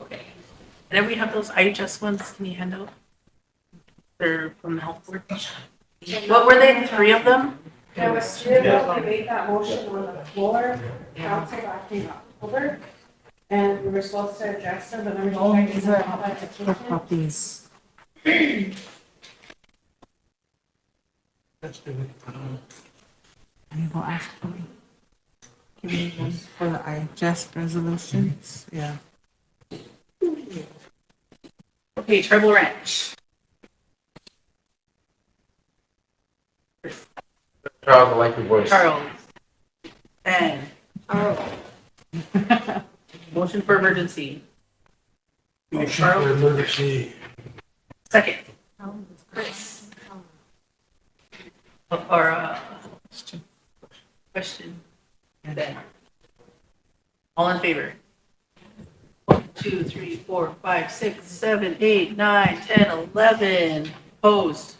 Okay. And then we have those IHS ones, can you hand out? They're from the health board. What were they, 3 of them? There was two that made that motion on the floor, council back in October. And we were supposed to address them, but then we Oh, don't. these are copies. That's good. And you will ask for me. Give me one for the IHS resolutions, yeah. Okay, Tribal Ranch. Charles, I like your voice. Charles. And. Motion for emergency. Motion for emergency. Second. Chris. Or, question. And then. All in favor? 1, 2, 3, 4, 5, 6, 7, 8, 9, 10, 11. Opposed?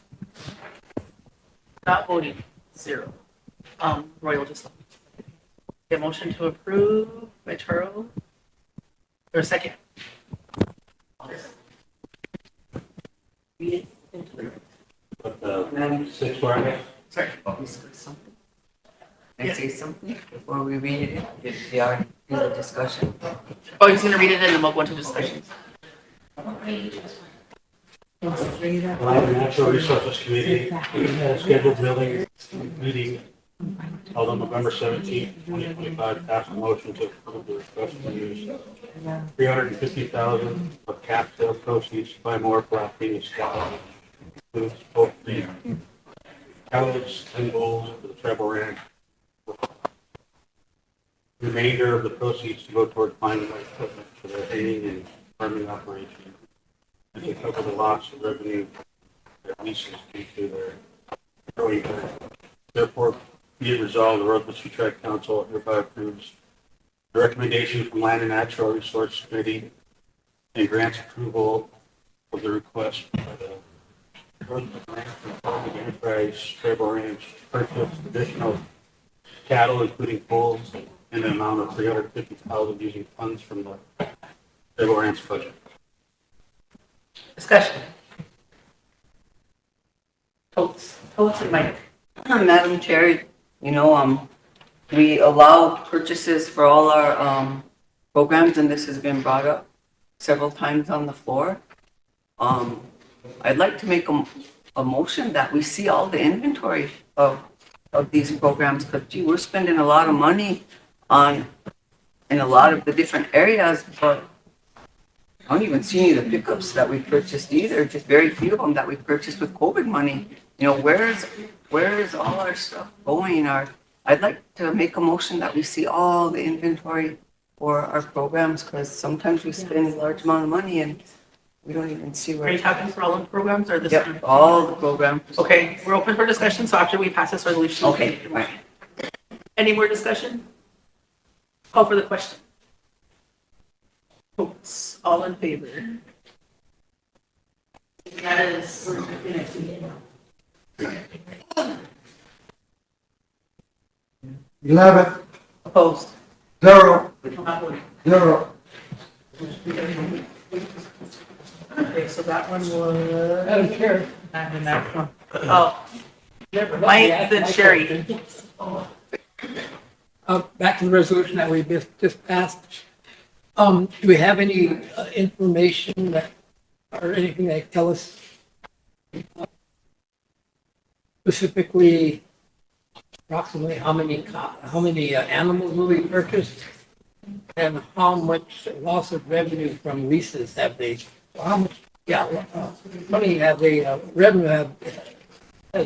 Not voting? 0. Royal just. Okay, motion to approve by Charles. Or second. Read it into the. But, 6 Friday. Sorry. Can I say something before we read it? If we are in the discussion. Oh, he's gonna read it and then we'll go into discussions. Land and Natural Resources Committee had a scheduled building meeting held on November 17th, 2025, passed a motion to approve the request to use $350,000 of cap sale proceeds to buy more Black Angus cattle. Includes both the cows and bulls for the tribal ranch. Remainder of the proceeds to go toward finding equipment for their haying and farming operation, and to cover the loss of revenue that leases due to their growing herd. Therefore, be it resolved, the Rosebud Sioux Tribe Council hereby approves the recommendation from Land and Natural Resource Committee and grants approval of the request by the Rosebud Ranch and Farming Enterprise Tribal Ranch to purchase additional cattle, including bulls, in the amount of $350,000 using funds from the Tribal Ranch budget. Discussion. Totes and Mike. Madam Chair, we allow purchases for all our programs, and this has been brought up several times on the floor. I'd like to make a motion that we see all the inventory of these programs, because we're spending a lot of money in a lot of the different areas, but I don't even see any of the pickups that we purchased either, just very few of them that we purchased with COVID money. You know, where's all our stuff going? I'd like to make a motion that we see all the inventory for our programs, because sometimes we spend a large amount of money and we don't even see Are you where. talking for all of the programs or this? Yep, one? all the programs. Okay, we're open for discussion, so after we pass this resolution. Okay, right. Any more discussion? Call for the question. Votes, all in favor? That is. 11, Opposed? 0, We don't have one. 0. Okay, so that one was. Madam Chair. And the next one. Oh, Mike, then Sherry. Back to the resolution that we just passed. Do we have any information that, or anything that tell us specifically approximately how many animals will be purchased and how much loss of revenue from leases have they, how much, how many have they, has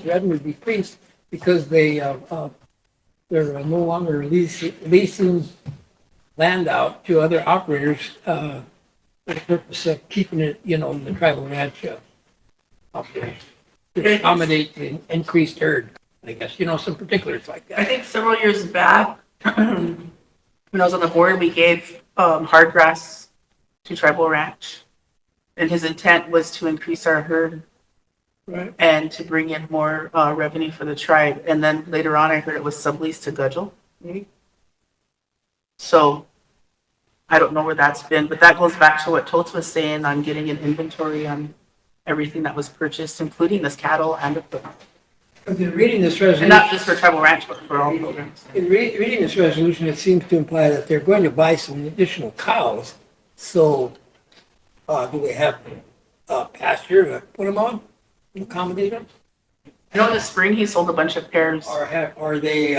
revenue decreased because they're no longer leasing land out to other operators for the purpose of keeping it, in the tribal ranch operation to accommodate the increased herd, I guess, some particulars like I that. think several years back, when I was on the board, we gave hard grass to Tribal Ranch. And his intent was to increase our herd Right. and to bring in more revenue for the tribe. And then later on, I heard it was subleased to Gudgel, maybe. So I don't know where that's been, but that goes back to what Totes was saying on getting an inventory on everything that was purchased, including this cattle and equipment. In reading this And resolution, not just for Tribal Ranch, but for all programs. in reading this resolution, it seems to imply that they're going to buy some additional cows. So, do they have pasture to put them on, accommodate them? I know in the spring, he sold a bunch of pairs. Are they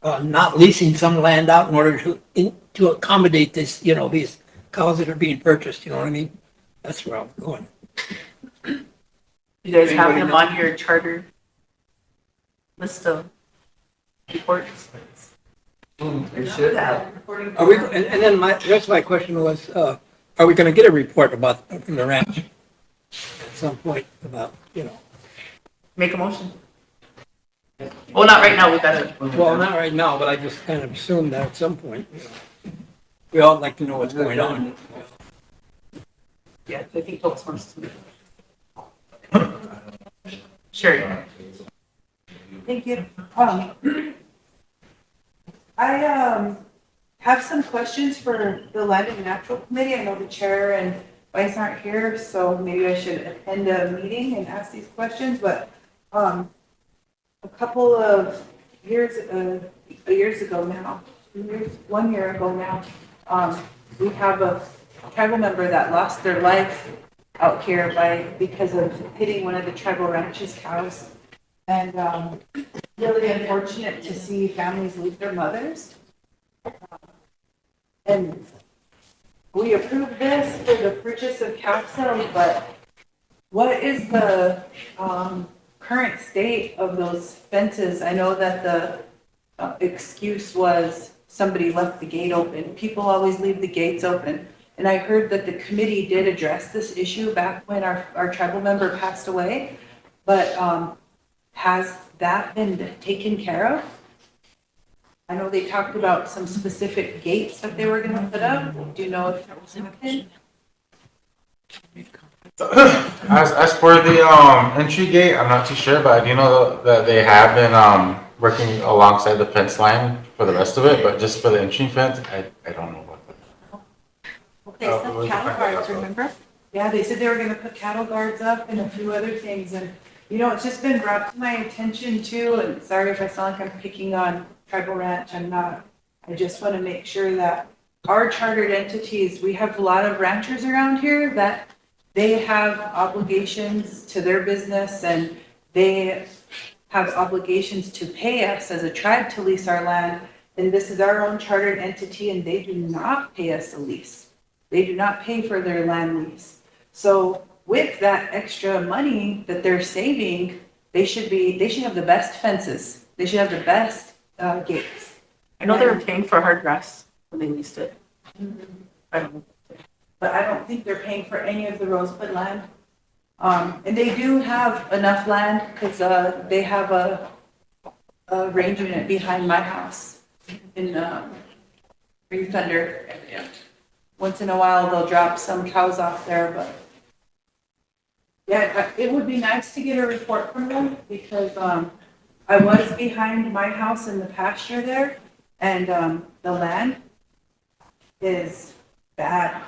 not leasing some land out in order to accommodate this, these cows that are being purchased, you know what I mean? That's where I'm going. You guys have him on your charter list of reports? They should have. Are we, and then the rest of my question was, are we gonna get a report from the ranch at some point about, Make a motion. Well, not right now, we gotta, well, not right now, but I just kind of assumed that at some point, we all like to know what's going on. yeah, I think Totes wants to. Sherry. Thank you. I have some questions for the Land and Natural Committee. I know the chair and vice aren't here, so maybe I should attend a meeting and ask these questions, but a couple of years ago now, 1 year ago now, we have a tribal member that lost their life out here because of hitting one of the tribal ranch's cows. And really unfortunate to see families lose their mothers. And we approved this for the purchase of cow cells, but what is the current state of those fences? I know that the excuse was somebody left the gate open. People always leave the gates open. And I heard that the committee did address this issue back when our tribal member passed away. But has that been taken care of? I know they talked about some specific gates that they were going to put up. Do you know if that was happening? As for the entry gate, I'm not too sure, but I do know that they have been working alongside the fence line for the rest of it, but just for the entry fence, I don't know about that. They said cattle guards, remember? Yeah, they said they were going to put cattle guards up and a few other things. And, it's just been brought to my attention too. And sorry if I sound like I'm picking on Tribal Ranch. I'm not. I just want to make sure that our chartered entities, we have a lot of ranchers around here that they have obligations to their business and they have obligations to pay us as a tribe to lease our land. And this is our own chartered entity and they do not pay us a lease. They do not pay for their land lease. So with that extra money that they're saving, they should have the best fences. They should have the best gates. I know they were paying for hard grass when they leased it. I don't know. But I don't think they're paying for any of the Rosebud land. And they do have enough land because they have a range unit behind my house in Green Thunder. Once in a while, they'll drop some cows off there, but yeah, it would be nice to get a report from them because I was behind my house in the pasture there, and the land is bad.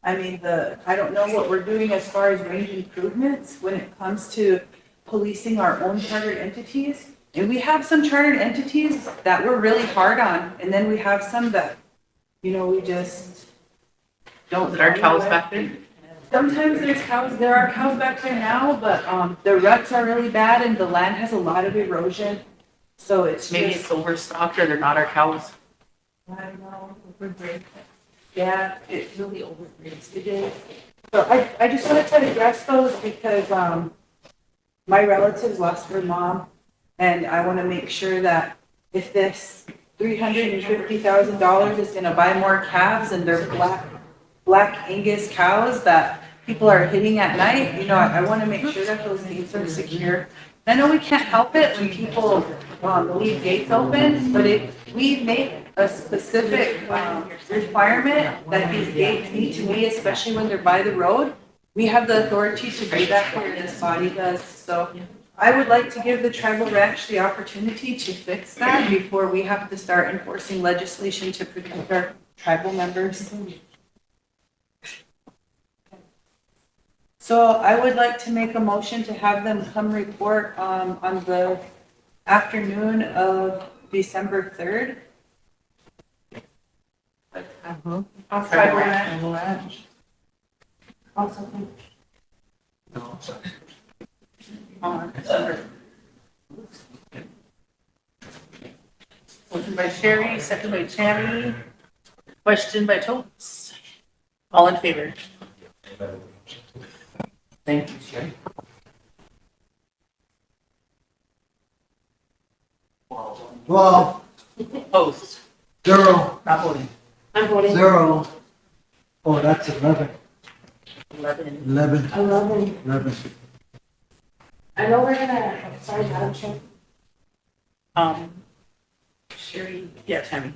I mean, I don't know what we're doing as far as range improvements when it comes to policing our own chartered entities. And we have some chartered entities that we're really hard on, and then we have some that, we just don't. Is it our cows back there? Sometimes there are cows back there now, but the ruts are really bad and the land has a lot of erosion. So it's Maybe just, it's overstocked or they're not our cows. I don't know, overgrazed. Yeah, it really overgrazed. It is. So I just wanted to address those because my relatives lost their mom, and I want to make sure that if this $350,000 is going to buy more calves and they're black Angus cows that people are hitting at night, I want to make sure that those gates are secure. I know we can't help it when people leave gates open, but if we make a specific requirement that these gates need to be, especially when they're by the road, we have the authority to do that here, this body does. So I would like to give the tribal ranch the opportunity to fix that before we have to start enforcing legislation to protect our tribal members. So I would like to make a motion to have them come report on the afternoon of December 3rd. Tribal ranch. Also. On December. Motion by Sherry, second by Tammy. Question by Totes. All in favor? Thank you, Sherry. Twelve, Opposed? zero, Not voting. I'm voting. zero. Oh, that's 11. 11. 11. 11. 11. I know we're gonna, sorry, Madam Chair. Sherry, yeah, Tammy.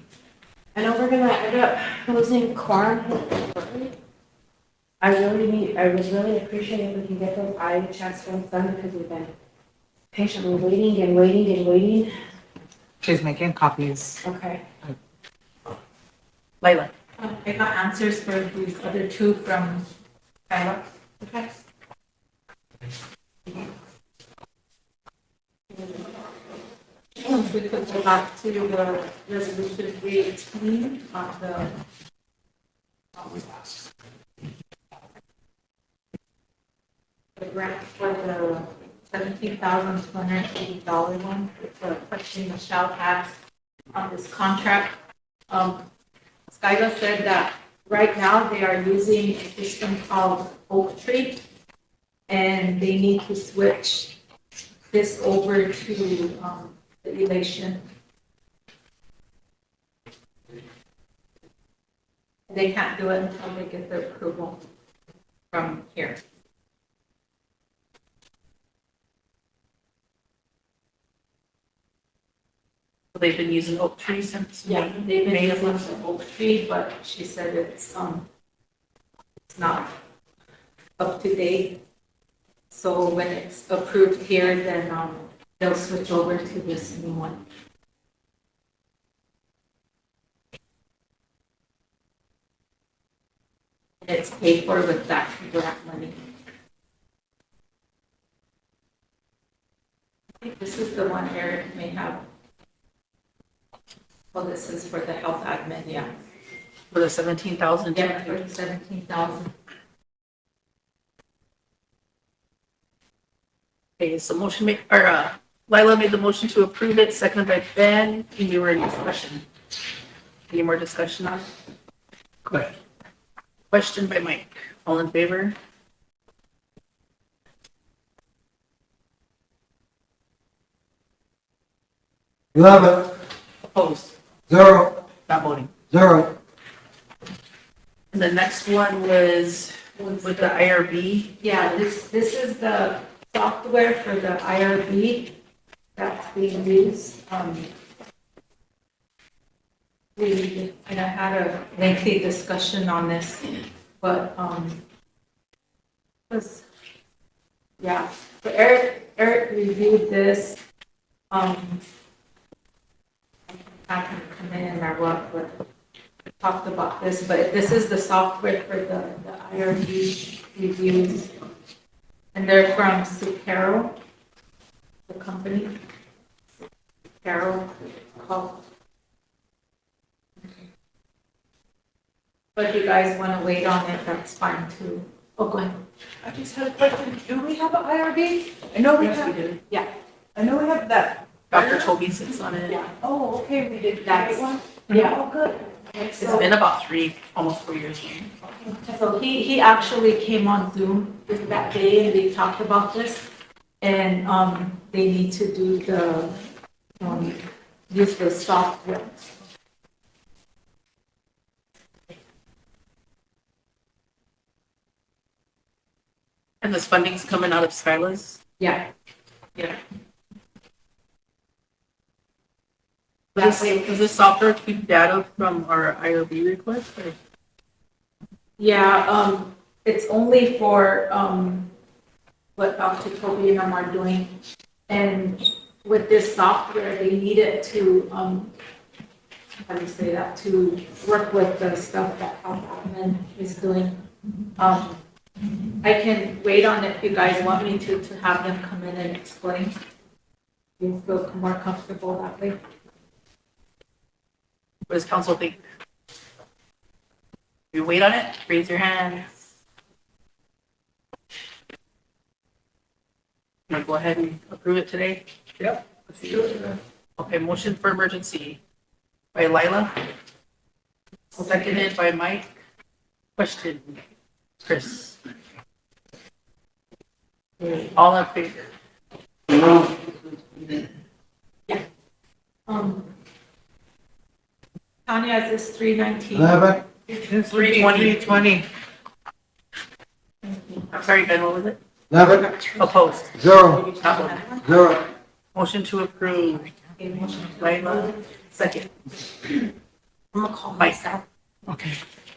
I know we're gonna end up losing corn. I would really appreciate if we can get those eye transplants done because we've been patiently waiting and waiting and waiting. She's making copies. Okay. Layla. I got answers for these other two from Kyla. Okay. We could go back to the resolution 318 on the grant for the $17,280 one, the question Michelle asked on this contract. Skyla said that right now they are using a system called Oak Tree, and they need to switch this over to the Elation. They can't do it until they get the approval from here. They've been using oak trees since. Yeah, they've been using the Oak Tree, but she said it's not up to date. So when it's approved here, then they'll switch over to this new one. It's paid for with that grant money. I think this is the one Eric may have. Well, this is for the health admin, yeah. For the 17,000. Yeah, for the 17,000. Okay, so Lila made the motion to approve it, seconded by Ben. Any more discussion? Any more discussion on it? Question. Question by Mike. All in favor? Eleven, Opposed? zero, Not voting. zero. And the next one was with the IRB. Yeah, this is the software for the IRB that's being used. And I had a lengthy discussion on this, but, yeah, so Eric reviewed this, I can come in or what, but we talked about this, but this is the software for the IRB reviews. And they're from Sucaro, the company. Sucaro, called. But if you guys want to wait on it, that's fine too. Oh, go ahead. I just had a question. Do we have an IRB? I know we Yes, have, we do. Yeah. I know we have that. Dr. Toby sits on it. Yeah. Oh, okay, we did That's- that one? Yeah. Oh, good. It's been about almost 4 years now. So he actually came on Zoom that day and they talked about this. And, they need to do the, use the software. And this funding's coming out of Skyla's. Yeah. Yeah. That way, Does this software keep data from our IRB request or? yeah, it's only for, what Dr. Toby and them are doing. And with this software, they need it to, how do you say that, to work with the stuff that health admin is doing. I can wait on it if you guys want me to have them come in and explain. You feel more comfortable that way? What does council think? You wait on it, raise your hands. Want to go ahead and approve it today? Yep. Let's do it. Okay, motion for emergency by Lila. Seconded by Mike. Question, Chris. All in favor? Tanya, is this 319? 11, It's 320. 320. I'm sorry, Ben, what was it? 11, Opposed? zero, Not voting. zero. Motion to approve. Okay, motion to Lila, second. I'm gonna call Mike. myself. Okay.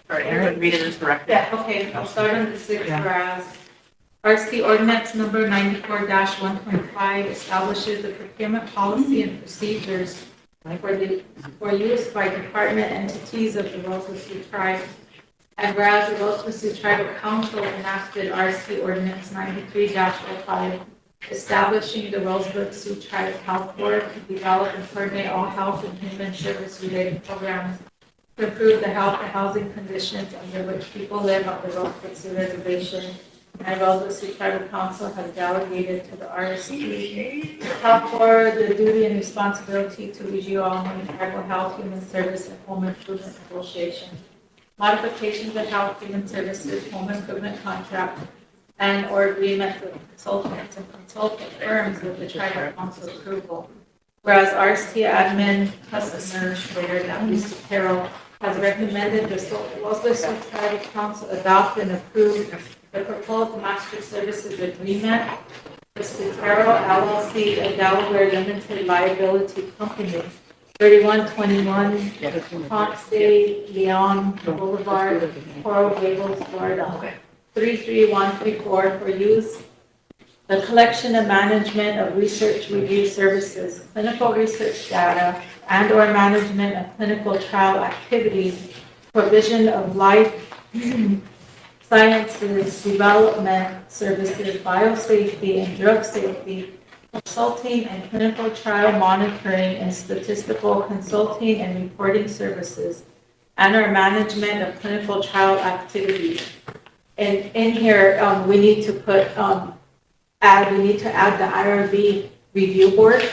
All right, everyone read it as directed. Yeah, okay, I'll start on the sixth, Yeah. whereas RC ordinance number 94-125 establishes the procurement policy and procedures for use by department entities of the Rosebud Sioux tribe. And whereas the Rosebud Sioux Tribal Council enacted RC ordinance 93-05, establishing the Rosebud Sioux Tribe Health Board to develop and coordinate all health and human service related programs to improve the health and housing conditions under which people live on the Rosebud Sioux Reservation. And Rosebud Sioux Tribal Council has delegated to the RSC Health Board the duty and responsibility to review all tribal health, human service, and home improvement negotiations, modifications of health, human services, home improvement contracts, and or agreements with consultants and consultant firms with the tribal council approval. Whereas RST admin customer Schrader W. Carroll has recommended the Rosebud Sioux Tribal Council adopt and approve the proposed master services agreement with Sutero LLC, a Delaware limited liability company, 3121 Ponce de Leon Boulevard, Coral Gables, Florida, 33134 for use the collection and management of research review services, clinical research data, and or management of clinical trial activities, provision of life sciences, development services, biosafety and drug safety, consulting and clinical trial monitoring and statistical consulting and reporting services, and our management of clinical trial activities. And in here, we need to put, we need to add the IRB review board.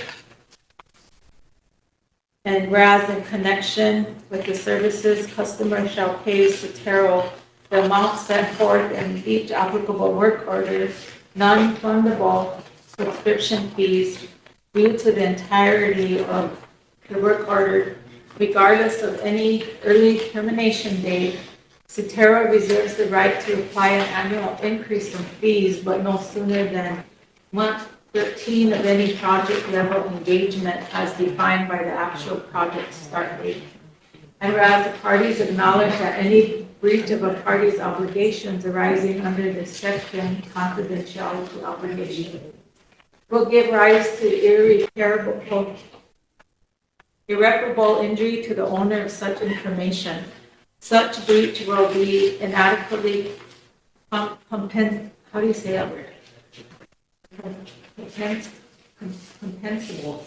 And whereas in connection with the services, customer shall pay Sotero the amount set forth in each applicable work order, non-refundable subscription fees due to the entirety of the work order, regardless of any early termination date. Cetera reserves the right to apply an annual increase in fees, but no sooner than month 13 of any project level engagement as defined by the actual project start date. And whereas the parties acknowledge that any breach of a party's obligations arising under this section, confidentiality obligation, will give rise to irreparable injury to the owner of such information. Such breach will be inadequately how do you say that word? Compensable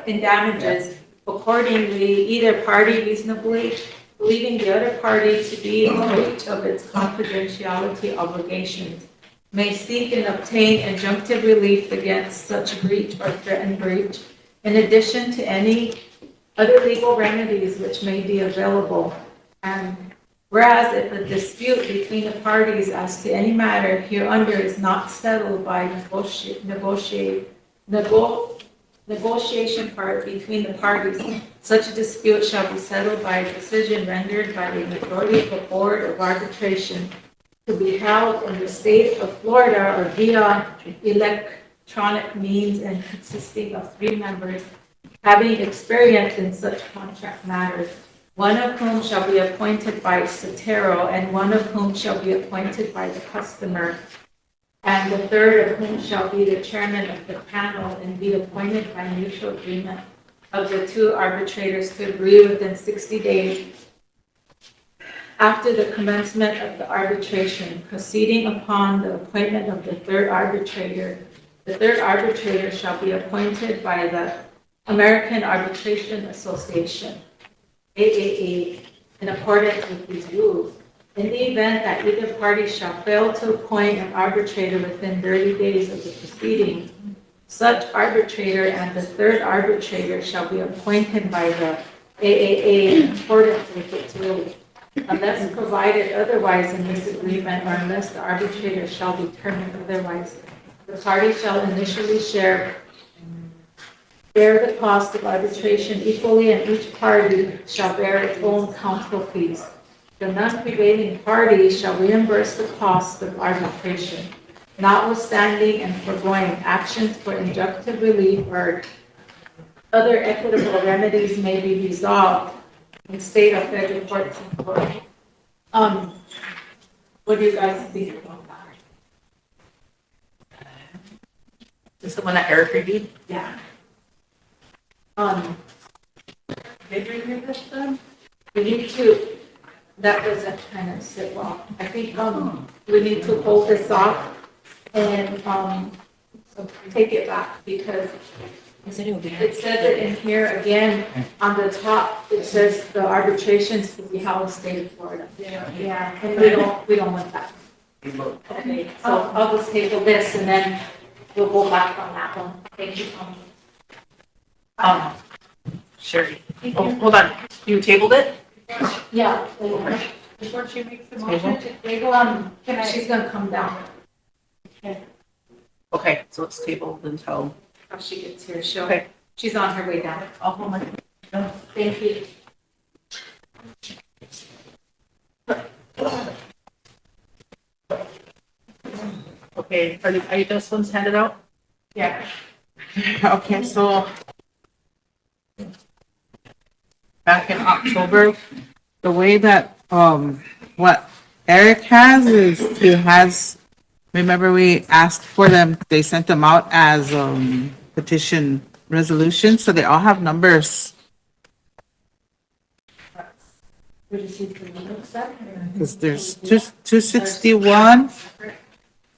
in damages. Accordingly, either party reasonably believing the other party to be in breach of its confidentiality obligations may seek and obtain injunctive relief against such breach or threatened breach, in addition to any other legal remedies which may be available. And whereas if a dispute between the parties as to any matter hereunder is not settled by negotiation part between the parties, such a dispute shall be settled by a decision rendered by the majority of the Board of Arbitration to be held in the state of Florida or via electronic means and consisting of 3 members having experience in such contract matters, one of whom shall be appointed by Cetero, and one of whom shall be appointed by the customer, and the third of whom shall be the chairman of the panel and be appointed by mutual agreement of the 2 arbitrators to agree within 60 days after the commencement of the arbitration, proceeding upon the appointment of the 3rd arbitrator. The 3rd arbitrator shall be appointed by the American Arbitration Association, AAA, in accordance with these rules. In the event that either party shall fail to appoint an arbitrator within 30 days of the proceedings, such arbitrator and the 3rd arbitrator shall be appointed by the AAA in accordance with its rules, unless provided otherwise in this agreement, or unless the arbitrator shall determine otherwise. The party shall initially bear the cost of arbitration equally, and each party shall bear its own counsel fees. The non-prevailing party shall reimburse the cost of arbitration, notwithstanding and foregoing actions for injunctive relief or other equitable remedies may be resolved in state or federal courts in Florida. What do you guys think about that? Is the one that Eric reviewed? Yeah. Did you read this then? We need to, that doesn't kind of sit well. I think, we need to hold this off and, take it back because it says it in here again, on the top, it says the arbitrations to be held in the state of Florida. Yeah, and we don't want that. Okay, so I'll just table this and then we'll go back on that one. Thank you, Sherry. Oh, hold on. You tabled it? Yeah. Before she makes the motion, she's gonna come down. Okay, so it's tabled until. How she gets here, she'll, Okay. she's on her way down. I'll hold my. Thank you. Okay, are you those ones handed out? Yeah. Okay, so back in October, the way that, what Eric has is he has, remember we asked for them, they sent them out as, petition resolutions, so they all have numbers. Because there's 261.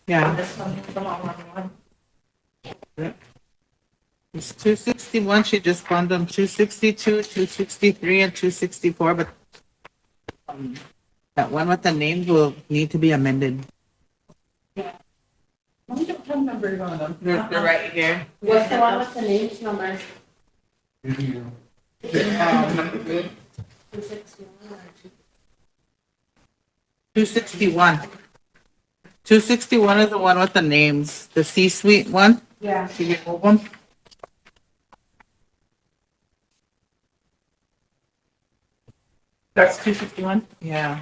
Yeah. This one, the one. It's 261, she just found them 262, 263, and 264, but that one with the names will need to be amended. We don't have numbers on them. They're right here. What's the one with the names numbers? 261. 261 is the one with the names, the C-suite one. Yeah. Can you move them? That's 261? Yeah.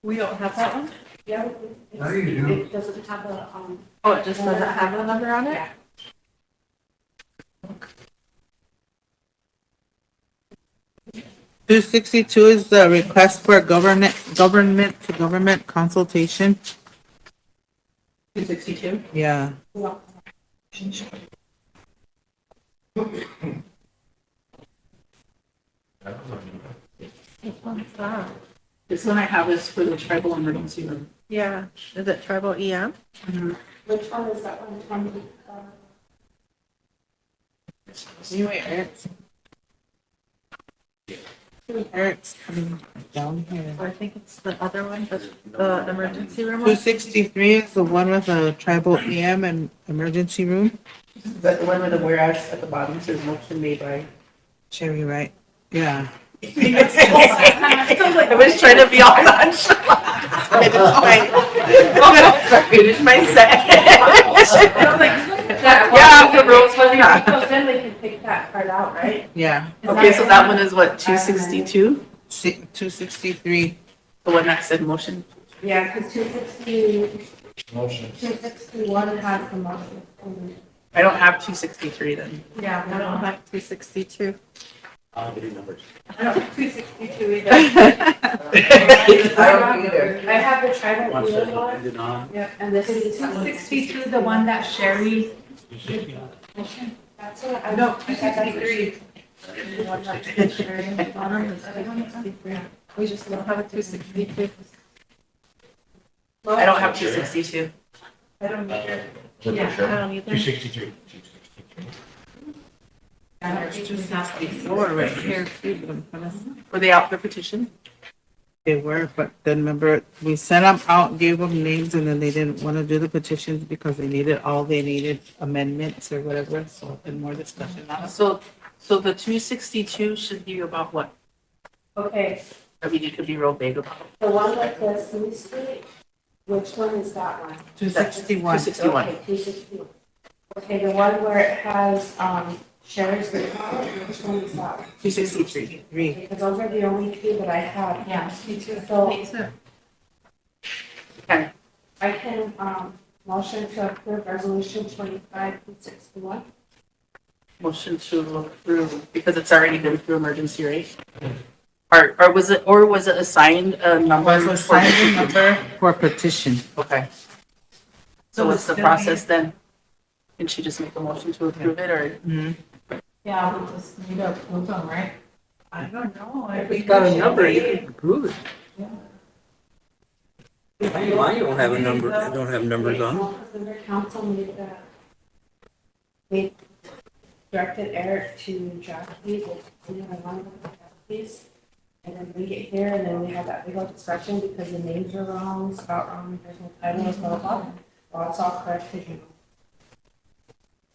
We don't have that one? Yeah. Now you do. It doesn't have a, Oh, it just doesn't have a number on it? Yeah. Two 262 is the request for government to government consultation. 262? Yeah. Which one's that? This one I have is for the tribal emergency room. Yeah, is it tribal EM? which one is that one from? Anyway, Eric's coming down here. I think it's the other one, the emergency room one? 263 is the one with a tribal EM and emergency room. Is that the one with the whereas at the bottom says motion made by? Cherry, right? Yeah. I was trying to be all nonchalant. Finish my sentence. Yeah, the Rosebud, yeah. So then we can take that part out, right? Yeah. Okay, so that one is what, 262? 263. The one that said motion? Yeah, because 260, Motion. 261 has the motion. I don't have 263 then. Yeah, I don't have 262. I don't have 262 either. I don't either. I have the tribal EM one. Ended on. Yep, and this is 262, the one that Sherry. That's what I. No, 263. We just don't have a 262. I don't have 262. I don't either. Yeah, I don't either. 263. There's 264 right here. too, but I'm gonna- Were they out for petition? They were, but then remember, we sent them out, gave them names, and then they didn't want to do the petitions because they needed amendments or whatever, so and more discussion on it. So the 262 should be about what? Okay, I mean, it could be real big about. the one that says Sioux Street, which one is that one? 261. 261. Okay, 261. Okay, the one where it has, Sherry's, which one is that? 263. Because those are the only two that I have. Yeah, me too. So Me too. Okay. I can, motion to approve resolution 25-61. Motion to approve, because it's already been through emergency, right? Or was it assigned a number? Was for assigned a petition? number for petition. Okay. So So what's the it's still process then? Can she just make a motion to approve it or? Yeah, we just need to approve them, right? I don't know. If it's got a number, you can approve it. Mine don't have a number, don't have numbers on them. Under council made that, they directed Eric to draft these, we have one of the draft these. And then we get here and then we have that big old discussion because the names are wrong, spelled wrong, there's no titles, blah, blah, blah. Well, it's all corrected, you know.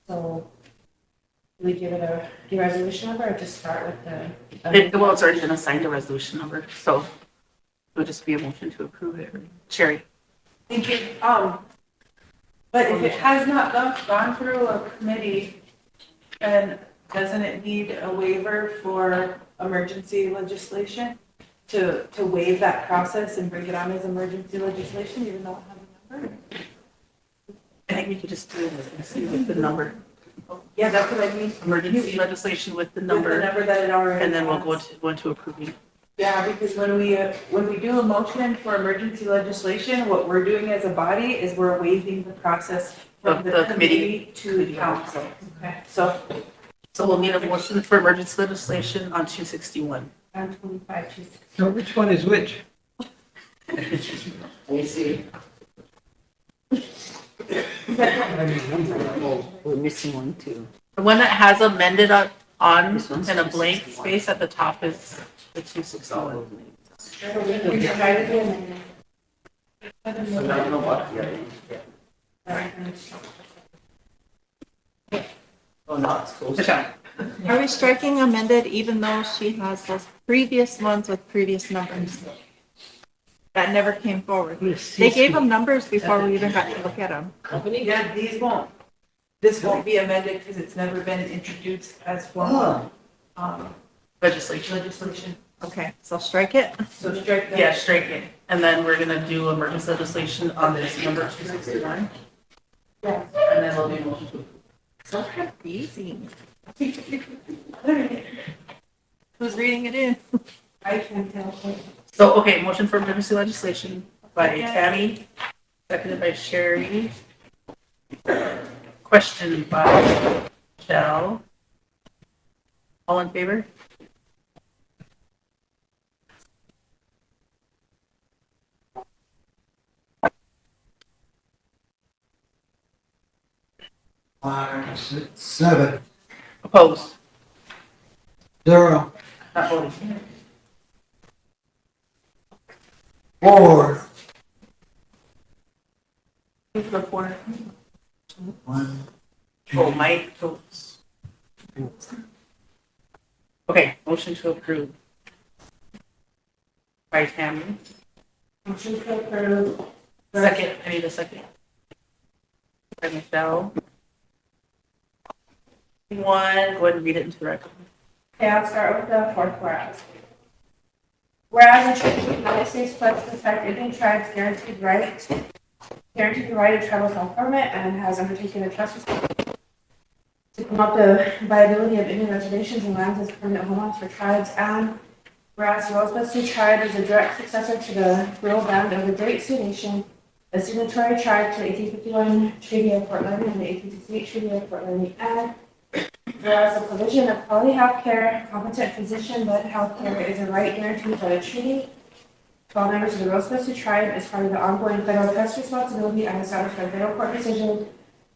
So, do we give it the resolution number or just start with the? Well, it's already been assigned a resolution number, so it would just be a motion to approve it. Sherry? Thank you. But if it has not gone through a committee, then doesn't it need a waiver for emergency legislation? To waive that process and bring it on as emergency legislation, even though it has a number? I think we could just do it and see with the number. Yeah, that's what I mean. Emergency legislation with the With the number, number that it already and then we'll go has. to approving. Yeah, because when we do a motion for emergency legislation, what we're doing as a body is we're waiving the process from Of the the committee to council. Okay. So, So we'll need a motion for emergency legislation on 261. On 25 to 60. So which one is which? We see. We're missing one too. The one that has amended on This one's and a blank 261. space at the top is the 261. So we can try to do it. I don't know what the other one. Oh, no, it's close. Are we striking amended even though she has those previous ones with previous numbers? That never came forward. They gave them numbers before we even got to look at them. Yeah, this won't be amended because it's never been introduced as formal, Legislation. Okay, so strike it. so strike that. Yeah, strike it. And then we're gonna do emergency legislation on this number 261. Yeah. And then we'll do motion to approve. So confusing. Who's reading it in? I can tell. So, okay, motion for emergency legislation by Second. Tammy, seconded by Sherry. Question by Michelle. All in favor? Five, 6, 7, Opposed? 0, Not voting. 4, Who's the four? 1, Oh, Mike votes. Okay, motion to approve. By Tammy. Motion to approve. Second, I need a second. By Michelle. One, go ahead and read it into the record. Okay, I'll start with the fourth whereas. Whereas the Church of the United States pledges to protect Indian tribes guaranteed the right of tribal self-government and has undertaken a trust responsibility to promote the viability of Indian reservations and lands as permanent homelands for tribes. And whereas the Rosebud Sioux tribe is a direct successor to the rural band of the Great Sioux Nation, a signatory tribe to the 1851 Treaty of Fort Laramie and the 1868 Treaty of Fort Laramie. And whereas the provision of quality health care, competent physician-led health care is a right guaranteed by the treaty to all members of the Rosebud Sioux tribe as part of the ongoing federal trust responsibility and established by federal court decision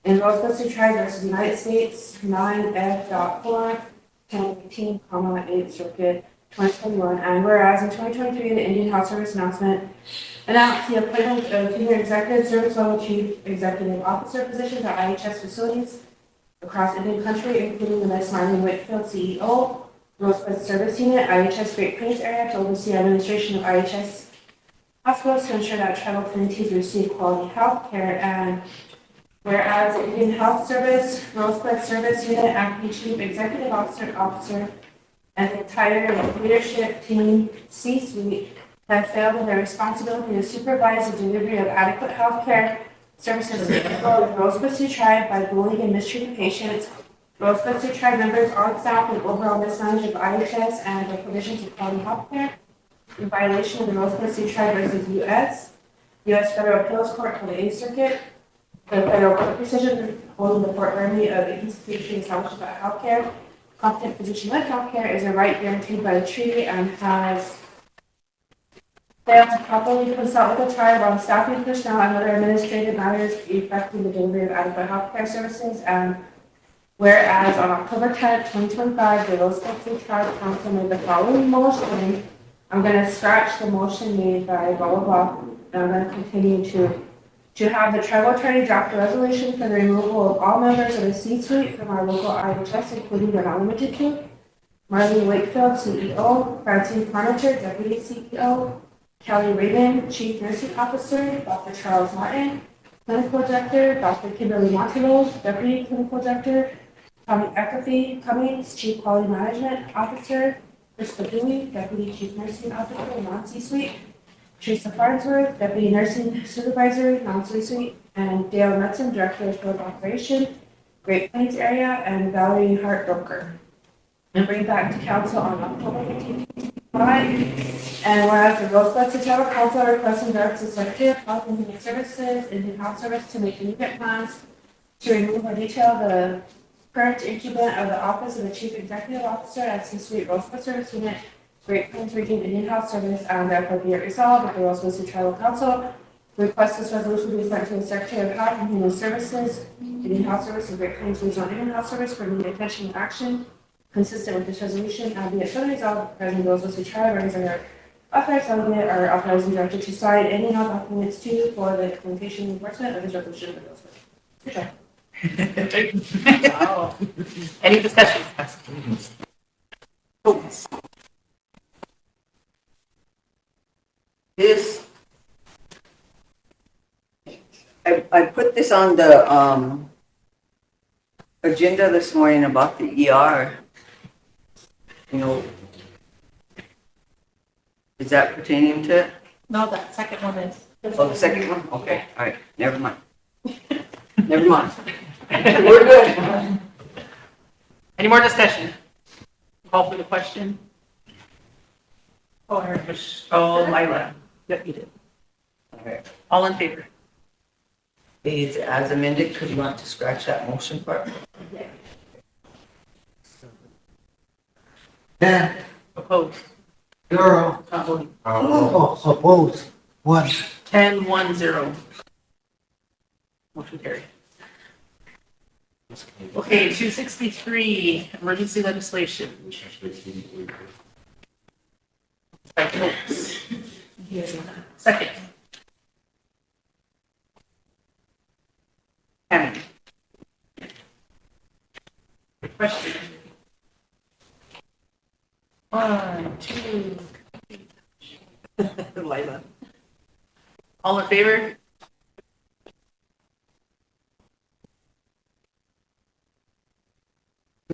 in Rosebud Sioux tribe versus United States 9F.4, 1018, 8th Circuit, 2021. And whereas in 2023, the Indian Health Service announcement announced the appointment of senior executive service level chief executive officer positions at IHS facilities across Indian country, including the Miss Marlene Wakefield, CEO, Rosebud Service Unit, IHS Great Plains area, to oversee administration of IHS hospitals to ensure that tribal communities receive quality health care. And whereas the Indian Health Service, Rosebud Service Unit, acting chief executive officer, and the entire leadership team, C-suite, have failed in their responsibility to supervise the delivery of adequate health care services to people of the Rosebud Sioux tribe by bullying and mistreating patients. Rosebud Sioux tribe members on staff and overall mismanagement of IHS and the provisions of quality health care in violation of the Rosebud Sioux tribe versus U.S. Federal Appeals Court for the 8th Circuit, the federal court decision holding the Fort Laramie of the institution established about health care. Competent physician-led health care is a right guaranteed by the treaty and has failed to properly consult with the tribe on staffing personnel and other administrative matters affecting the delivery of adequate healthcare services. And whereas on October 10th, 2025, the Rosebud Sioux Tribe Council made the following motion. I'm going to scratch the motion made by blah, blah, blah, and I'm going to continue to have the tribal attorney draft a resolution for the removal of all members of the C-suite from our local IHS, including but not limited to Marlene Wakefield, CEO, Francine Carniter, Deputy CEO, Kelly Raymond, Chief Nursing Officer, Dr. Charles Martin, Clinical Director, Dr. Kimberly Monteros, Deputy Clinical Director, Tommy Eckerfy Cummings, Chief Quality Management Officer, Krista Dewey, Deputy Chief Nursing Officer, non-C-suite, Teresa Farnsworth, Deputy Nursing Supervisor, non-C-suite, and Dale Metzen, Director of Field Operation, Great Plains Area, and Valerie Hart Broker. And bring back to council on October 15th, 2025. And whereas the Rosebud Sioux Tribal Council requesting directs the Secretary of Health and Human Services, Indian Health Service to make immediate plans to remove or detail the current incumbent of the office of the Chief Executive Officer at C-Suite Rosebud Service Unit, Great Plains Region Indian Health Service, and therefore be it resolved that the Rosebud Sioux Tribal Council request this resolution be sent to the Secretary of Health and Human Services, Indian Health Service, and Great Plains Regional Indian Health Service for immediate attention and action consistent with this resolution, and be it further resolved, President Rosebud Sioux Tribe or his other authorized delegate or authorizing director to sign any and all documents to for the implementation and enforcement of this resolution of the Rosebud. Good job. Wow. Any discussion? Votes. This Based on the, agenda this morning about the ER, you know, is that pertaining to it? No, that second one is. Oh, the second one? Okay, all right, never mind. Never mind. We're good. Any more discussion? Call for the question. Oh, Lila. Yep, you did. All right. All in favor? Is as amended, could you want to scratch that motion part? 10, Opposed? 0. Not voting. Oh, opposed, 1. 10-1-0. Motion carried. Okay, 263, emergency legislation. By votes. Second. Hammond. Question. 1, 2. Lila. All in favor?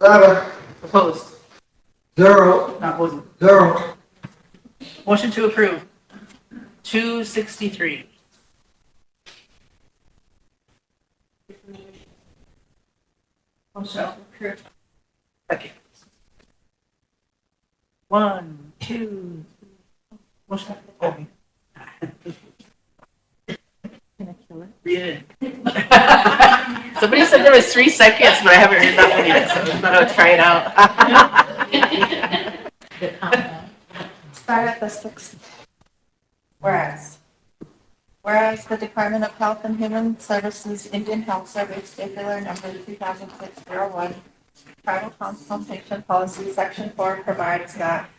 Opposed? 0, Not voting. 0. Motion to approve. 263. Motion to approve. Second. 1, 2. Motion. Okay. Yeah. Somebody said there was 3 seconds, but I haven't heard that one yet, so I'm gonna try it out. Start at the sixth. Whereas the Department of Health and Human Services Indian Health Service Circular Number 2006-01, Tribal Consultation Policy, Section 4 provides that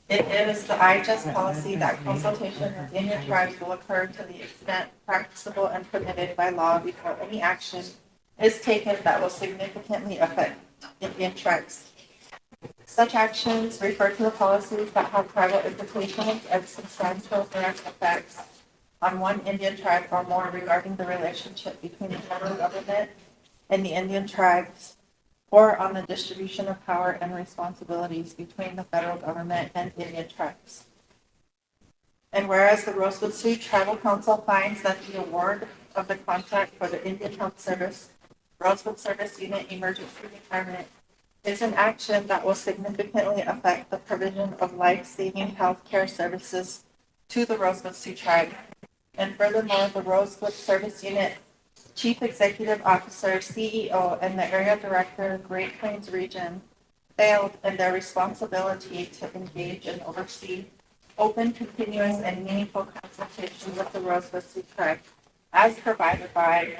it is the IJS policy that consultation with Indian tribes will occur to the extent practicable and permitted by law before any action is taken that will significantly affect Indian tribes. Such actions refer to the policies that have tribal implications and substantial direct effects on one Indian tribe or more regarding the relationship between the federal government and the Indian tribes, or on the distribution of power and responsibilities between the federal government and Indian tribes. And whereas the Rosebud Sioux Tribal Council finds that the award of the contract for the Indian Health Service, Rosebud Service Unit Emergency Retirement is an action that will significantly affect the provision of life-saving health care services to the Rosebud Sioux tribe. And furthermore, the Rosebud Service Unit Chief Executive Officer, CEO, and the Area Director, Great Plains Region, failed in their responsibility to engage and oversee open, continuous, and meaningful consultation with the Rosebud Sioux tribe, as provided by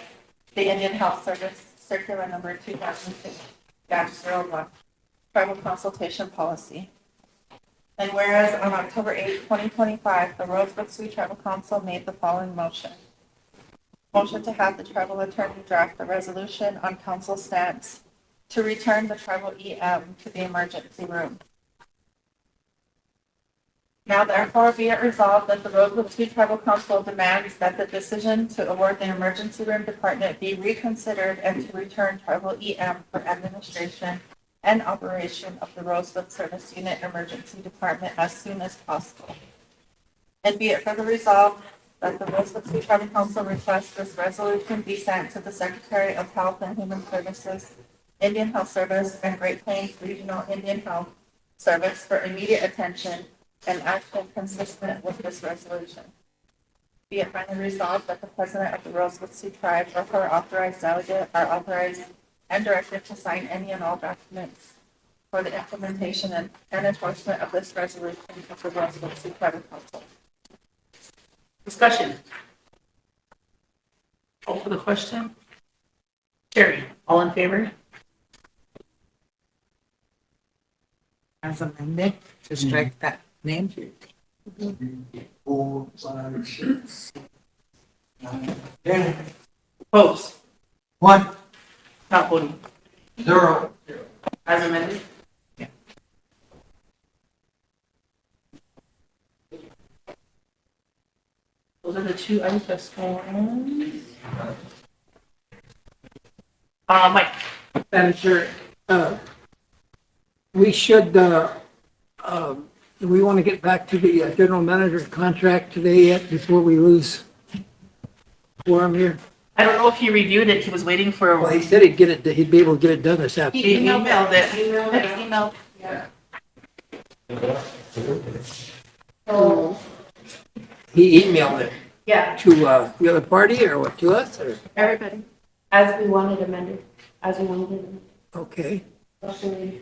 the Indian Health Service Circular Number 2006-01, Tribal Consultation Policy. And whereas on October 8, 2025, the Rosebud Sioux Tribal Council made the following motion. Motion to have the tribal attorney draft a resolution on council stance to return the tribal EM to the emergency room. Now therefore be it resolved that the Rosebud Sioux Tribal Council demands that the decision to award the emergency room department be reconsidered and to return tribal EM for administration and operation of the Rosebud Service Unit Emergency Department as soon as possible. And be it further resolved that the Rosebud Sioux Tribal Council requests this resolution be sent to the Secretary of Health and Human Services, Indian Health Service, and Great Plains Regional Indian Health Service for immediate attention and action consistent with this resolution. Be it finally resolved that the President of the Rosebud Sioux Tribe or her authorized delegate are authorized and directed to sign any and all documents for the implementation and enforcement of this resolution of the Rosebud Sioux Tribal Council. Discussion. Call for the question. Carrie, all in favor? As amended, to strike that name. 4, 5, 6, 9, 10. Opposed? 1, Not voting. 0. As amended? Yeah. Those are the two IFS forms. Mike, Madam Chair, we should, do we want to get back to the general manager's contract today yet before we lose quorum here? I don't know if he reviewed it. He was waiting for, Well, he said he'd get it, he'd be able to get it done this afternoon. he emailed it. It's emailed. So, He emailed it yeah, to, the other party or what, to us or? everybody, as we wanted amended, as we wanted it. Okay. Should we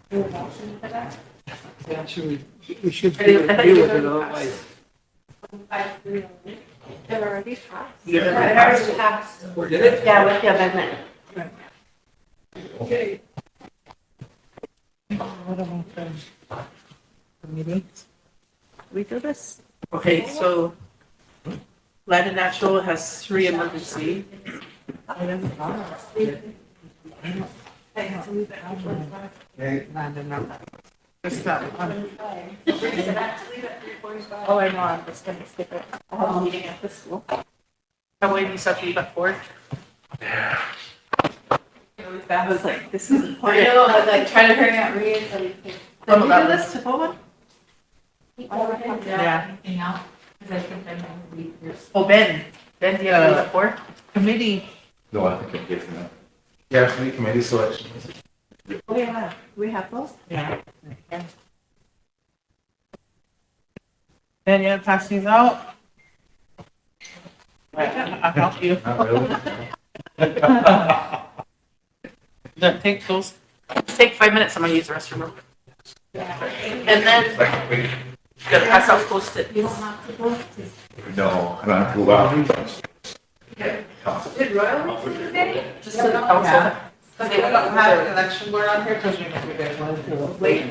do a motion for that? Yeah, should we should I deal thought with you it already otherwise. I agree on it. It already passed. Yeah, It already passed. Or did it? Yeah, with the amendment. Okay. What about the meetings? We do this? Okay, so Land and Natural has 3 emergency items. Just that one. Oh, I know, I'm just gonna skip it. I have a meeting at the school. How way do you start to leave at 4? That was like, this is I important. know, I was like trying to hurry up, read, so we could. Did we do this to Bowen? Yeah. Yeah. Oh, Ben. Ben, do you have to leave at 4? Committee, No, I think I'm getting that. Yeah, committee selection. Oh, yeah, we have those? yeah. Ben, you want to pass these out? I'll help you. Not really. Then take those. Take 5 minutes, I'm gonna use the restroom. And then, you gotta pass out post-it. No, I don't have to go out. Did Royal make it today? Just to the council. Yeah. Because we don't have an election board on here because we guys wanted to wait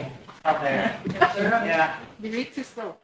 out there. Yeah. You read too slow.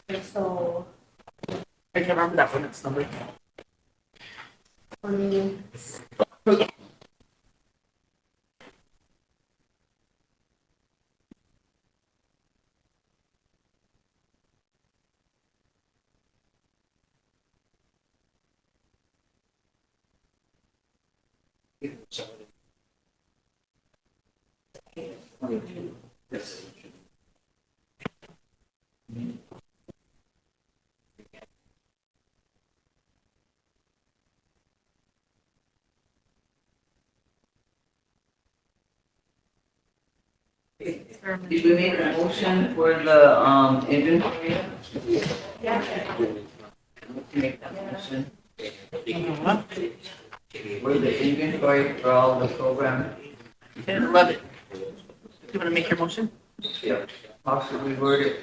And so, I can't remember that one, it's number. for me, Did we make a motion for the, inventory? Make that motion. For the inventory for all the program, 10 and 11. You wanna make your motion? possibly worded.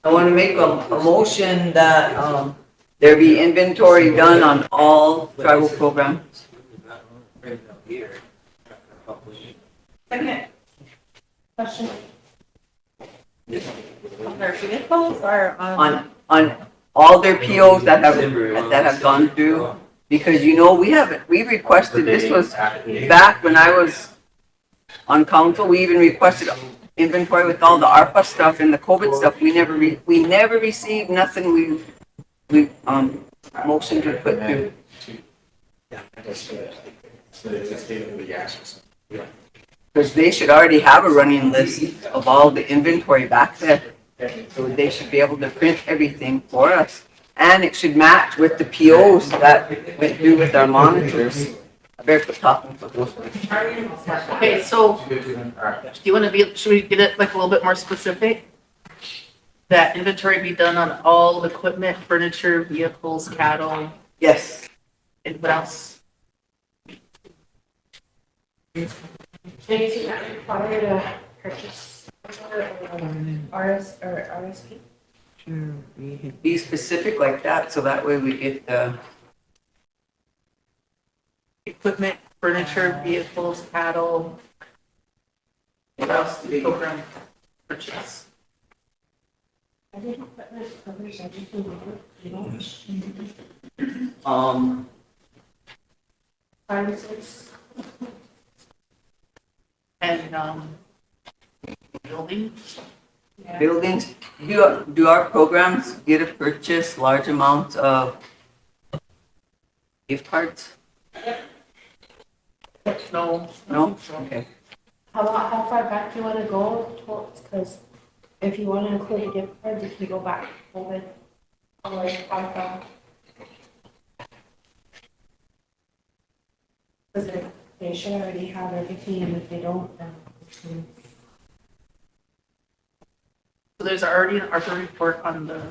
I want to make a motion that, there be inventory done on all tribal programs. second. Question. On their vehicles or On all their POs that have gone through. Because you know, we requested, this was back when I was on council, we even requested inventory with all the ARPA stuff and the COVID stuff. We never received nothing we motioned to put through. Because they should already have a running list of all the inventory back there. So they should be able to print everything for us. And it should match with the POs that went through with our monitors. I better quit talking for those. Okay, so, do you wanna should we get it like a little bit more specific? That inventory be done on all equipment, furniture, vehicles, cattle, Yes. and what else? Anything that required a purchase order or RSP? Be specific like that, so that way we get the, Equipment, furniture, vehicles, cattle. What else do the program purchase? I think equipment covers everything, you know? Finances. And, building? Yeah. buildings. Do our programs get to purchase large amounts of gift cards? No. No? Okay. How far back do you wanna go? Because if you wanna include a gift card, you can go back over, like, 5,000. Because they should already have everything, and if they don't, then. So there's already an ARPA report on the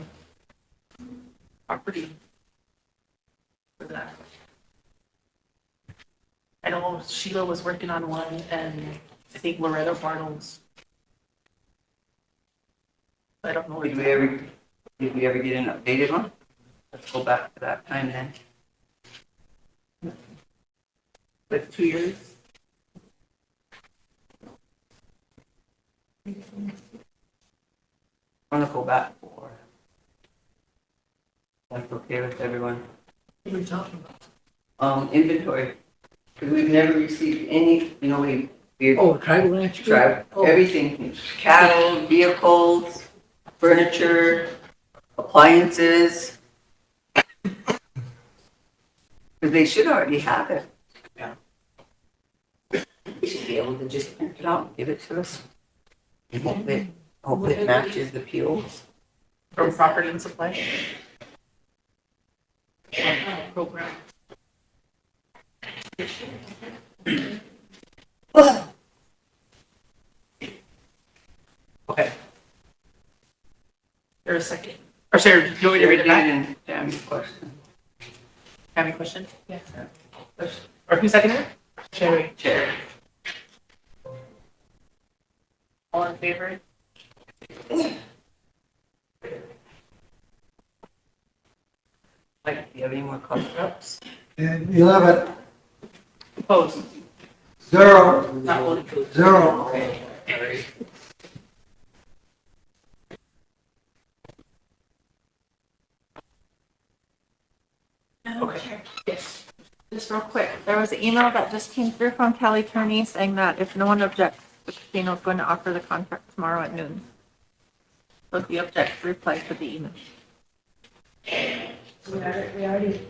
property for that. I know Sheila was working on one, and I think Loretta Bartles. I don't know. Did we ever get an updated one? Let's go back to that time then. Like 2 years? I'm gonna go back for. That's okay with everyone. What are we talking about? Inventory. Because we've never received any, you know, we Oh, tribal ranch? tried Oh. everything, cattle, vehicles, furniture, appliances. Because they should already have it. Yeah. We should be able to just print it out and give it to us. And hope it matches the POs. From property and supply? Program. Okay. There's a second. Or Sarah, do you want me to read it back? Tammy's question. Have any question? Yeah. Or who seconded it? Sherry. Chair. All in favor? Mike, do you have any more cost ups? And 11, Opposed? 0, Not voting. 0. Okay. Okay. Yes. Just real quick, there was an email that just came through from Kelly Turney saying that if no one objects, the casino is going to offer the contract tomorrow at noon. So if you object, reply to the email. We already.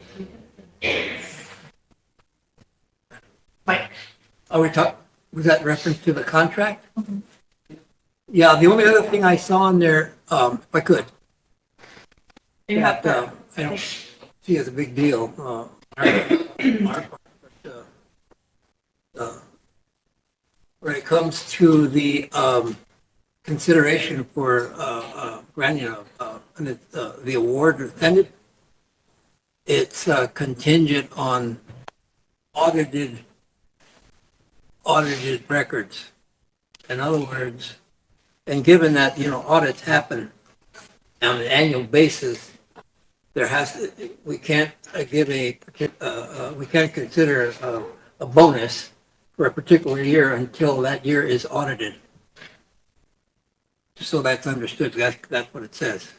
Mike, Are we talk, was that reference to the contract? Yeah, the only other thing I saw in there, if I could, You have that, to, I don't see as a big deal, when it comes to the, consideration for, granting, the award or defendant, it's contingent on audited records. In other words, and given that, audits happen on an annual basis, there has to, we can't give we can't consider a bonus for a particular year until that year is audited. So that's understood. That's what it says.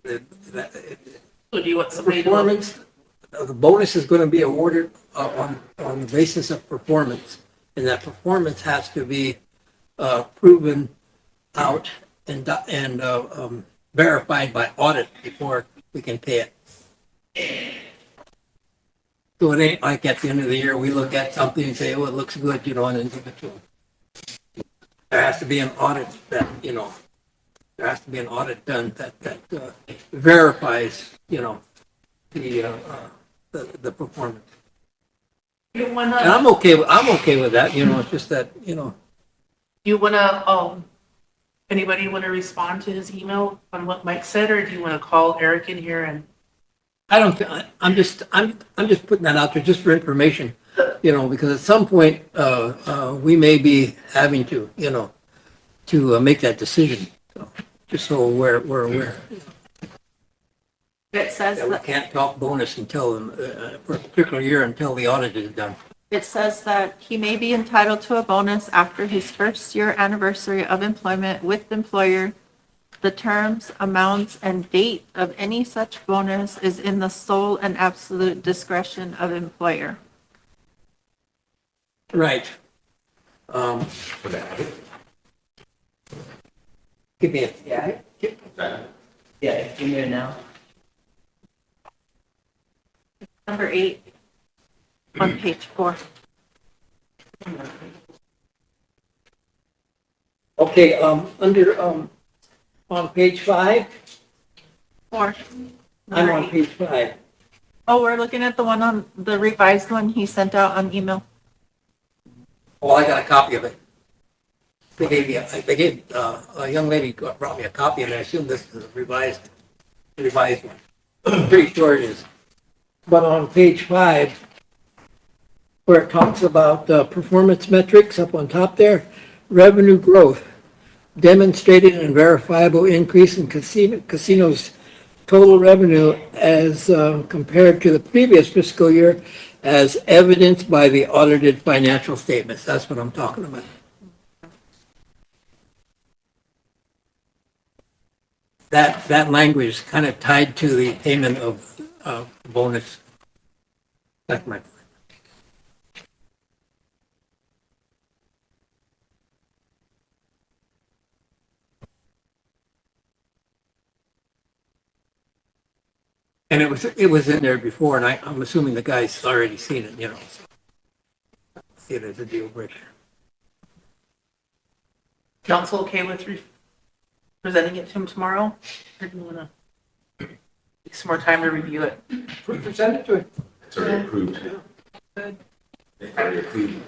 so do you want somebody to? Performance, the bonus is going to be awarded on the basis of performance, and that performance has to be proven out and verified by audit before we can pay it. So it ain't like at the end of the year, we look at something and say, oh, it looks good, and then give it to them. There has to be an audit that, there has to be an audit done that verifies, the performance. You wanna? And I'm okay with that, it's just that, You wanna, anybody wanna respond to his email on what Mike said, or do you wanna call Eric in here and? I'm just putting that out there just for information, because at some point, we may be having to, to make that decision. So, just so we're aware. it says That we that, can't talk bonus until, for a particular year until the audit is done. it says that he may be entitled to a bonus after his first year anniversary of employment with the employer. The terms, amounts, and date of any such bonus is in the sole and absolute discretion of employer. Right. Give me a, Yeah, you're here now. Number 8 on page 4. okay, under, on page 5, 4. I'm Number on 8. page 5. Oh, we're looking at the one on the revised one he sent out on email. Oh, I got a copy of it. They gave a young lady brought me a copy, and I assume this is a revised one. I'm pretty sure it is. But on page 5, where it talks about performance metrics up on top there, revenue growth, demonstrated and verifiable increase in casinos' total revenue as compared to the previous fiscal year, as evidenced by the audited financial statements. That's what I'm talking about. That language is kind of tied to the payment of bonus. That's my point. And it was in there before, and I'm assuming the guy's already seen it, so see it as a deal breaker. Council okay with presenting it to him tomorrow? Or do you wanna take some more time to review it? Present it to him. It's already approved. Good. It's already approved.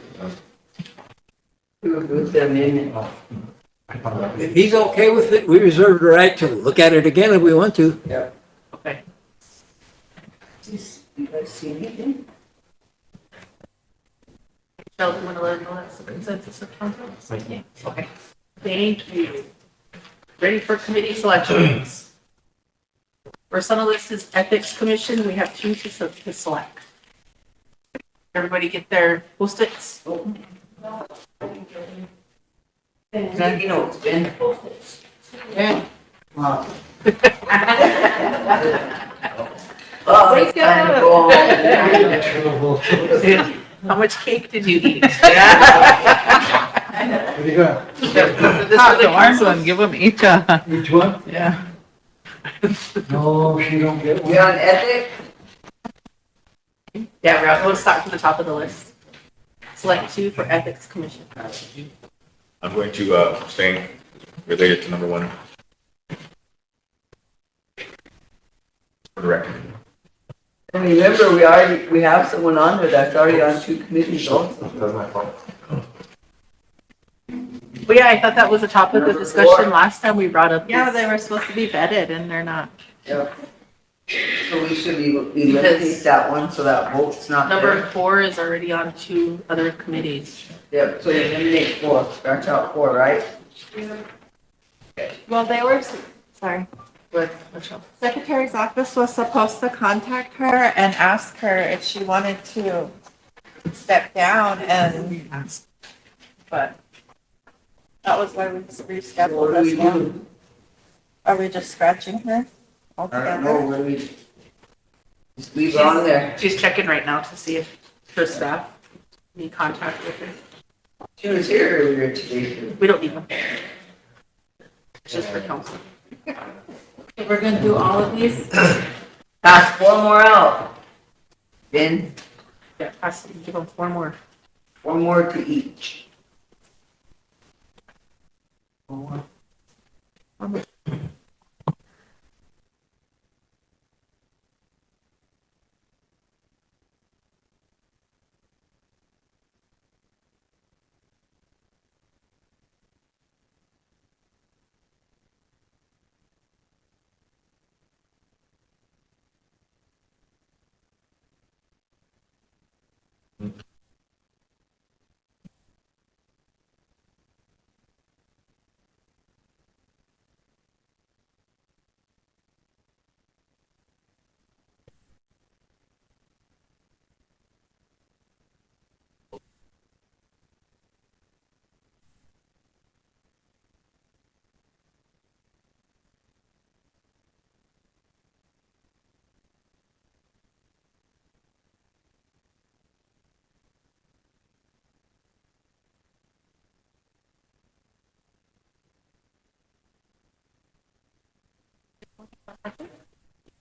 If he's okay with it, we reserve the right to look at it again if we want to. Okay. You guys see anything? Michelle, do you wanna let her know that's the consensus of council? Okay. Thank you. Ready for committee selections? First on the list is Ethics Commission. We have 2 to select. Everybody get their Post-its. It's been. Okay. Wow. Oh, it's time to go home. How much cake did you eat? What do you got? Top the orange one, give them each a, Each one? yeah. No, she don't get one. You on ethic? Yeah, we'll start from the top of the list. Select 2 for Ethics Commission. I'm going to abstain related to number 1. For the record. And remember, we have someone on there that's already on 2 committees also. That's my fault. Well, yeah, I thought that was a topic of discussion last time we brought up. Yeah, this. they were supposed to be vetted and they're not. Yep. So we should eliminate that one, so that vote's not Number there. 4 is already on 2 other committees. Yep, so eliminate 4, scratch out 4, right? Well, they were, sorry. With Michelle. Secretary's office was supposed to contact her and ask her if she wanted to step down and, but that was why we What rescheduled do we this one. do? Are we just scratching her I don't altogether? know, what do we? Just leave her on there. She's checking right now to see if her staff need contact with her. She was here earlier today. We don't need them. It's just for council. We're gonna do all of these. Pass 4 more out. Then Yeah, pass, give them 4 more. 4 more to each.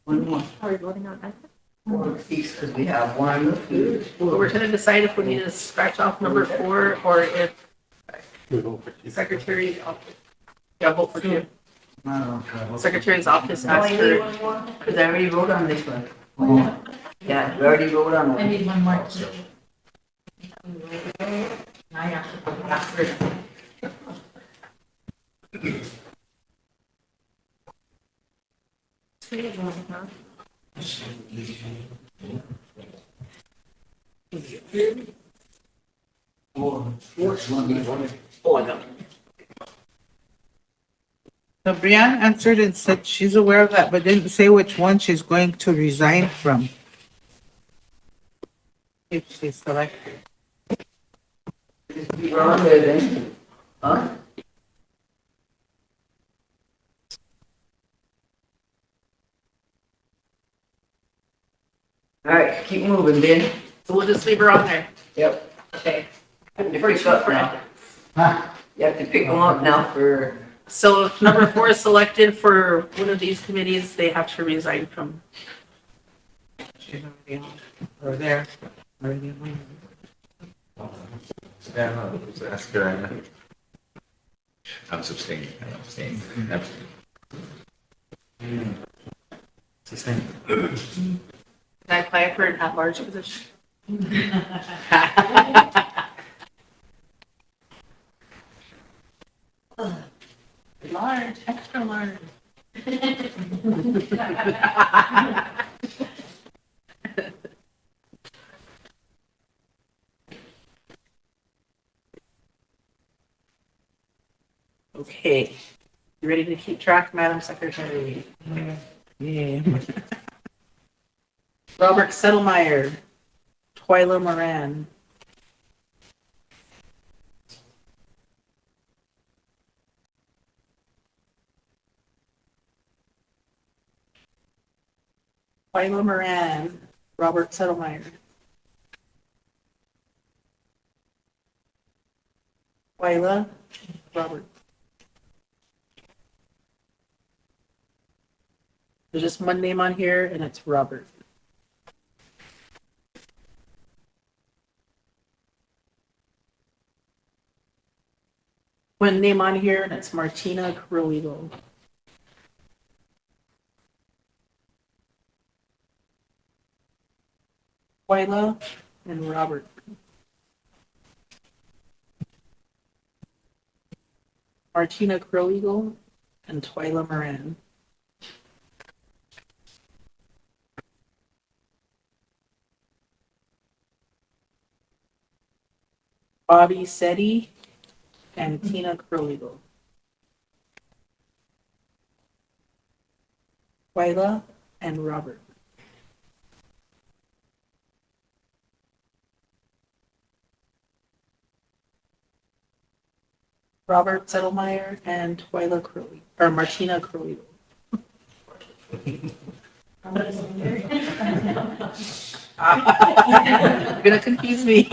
One more. Are we voting on that? 4 seats, because we have 1, 2. Well, we're gonna decide if we need to scratch off number 4 or if We vote for two. Secretary's office. Yeah, vote for 2. I don't know. Secretary's office asked Only need for, one more? Because I already voted on this one. Yeah, we already voted on I one. need one more. So Brianne answered and said she's aware of that, but didn't say which one she's going to resign from. If she's selected. Just leave her on there then. Huh? All right, keep moving, Ben. so we'll just leave her on there. Yep. Okay. You have to pick up now. Huh? You have to pick them up now for, So if number 4 is selected for one of these committees, they have to resign from. She's already on, or there, already on. Yeah, no, that's good. I'm abstaining. I'm abstaining. It's the same. Can I apply for an at-large position? Large, extra large. Okay, you ready to keep track, Madam Secretary? Yeah. Robert Settlemeyer, Twyla Moran. Twyla Moran, Robert Settlemeyer. Twyla, Robert. There's just one name on here and it's Robert. One name on here and it's Martina Carrillo. Twyla and Robert. Martina Carrillo and Twyla Moran. Bobby Setti and Tina Carrillo. Twyla and Robert. Robert Settlemeyer and Twyla Curley, or Martina Curley. You're gonna confuse me.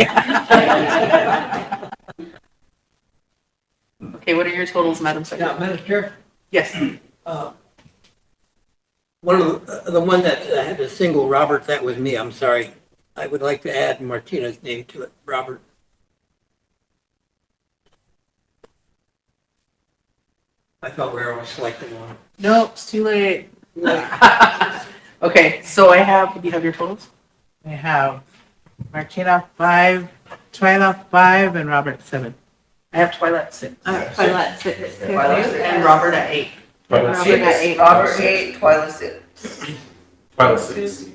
Okay, what are your totals, Madam Secretary? Now, Madam Chair, Yes. one of the one that had a single Robert, that was me, I'm sorry. I would like to add Martina's name to it, Robert. I thought we were always selecting one. Nope, it's too late. Okay, so I have, do you have your totals? I have Martina 5, Twyla 5, and Robert 7. I have Twyla at 6. Twyla 6. And Robert at 8. Robert at 8. Robert 8, Twyla 6. Twyla 6.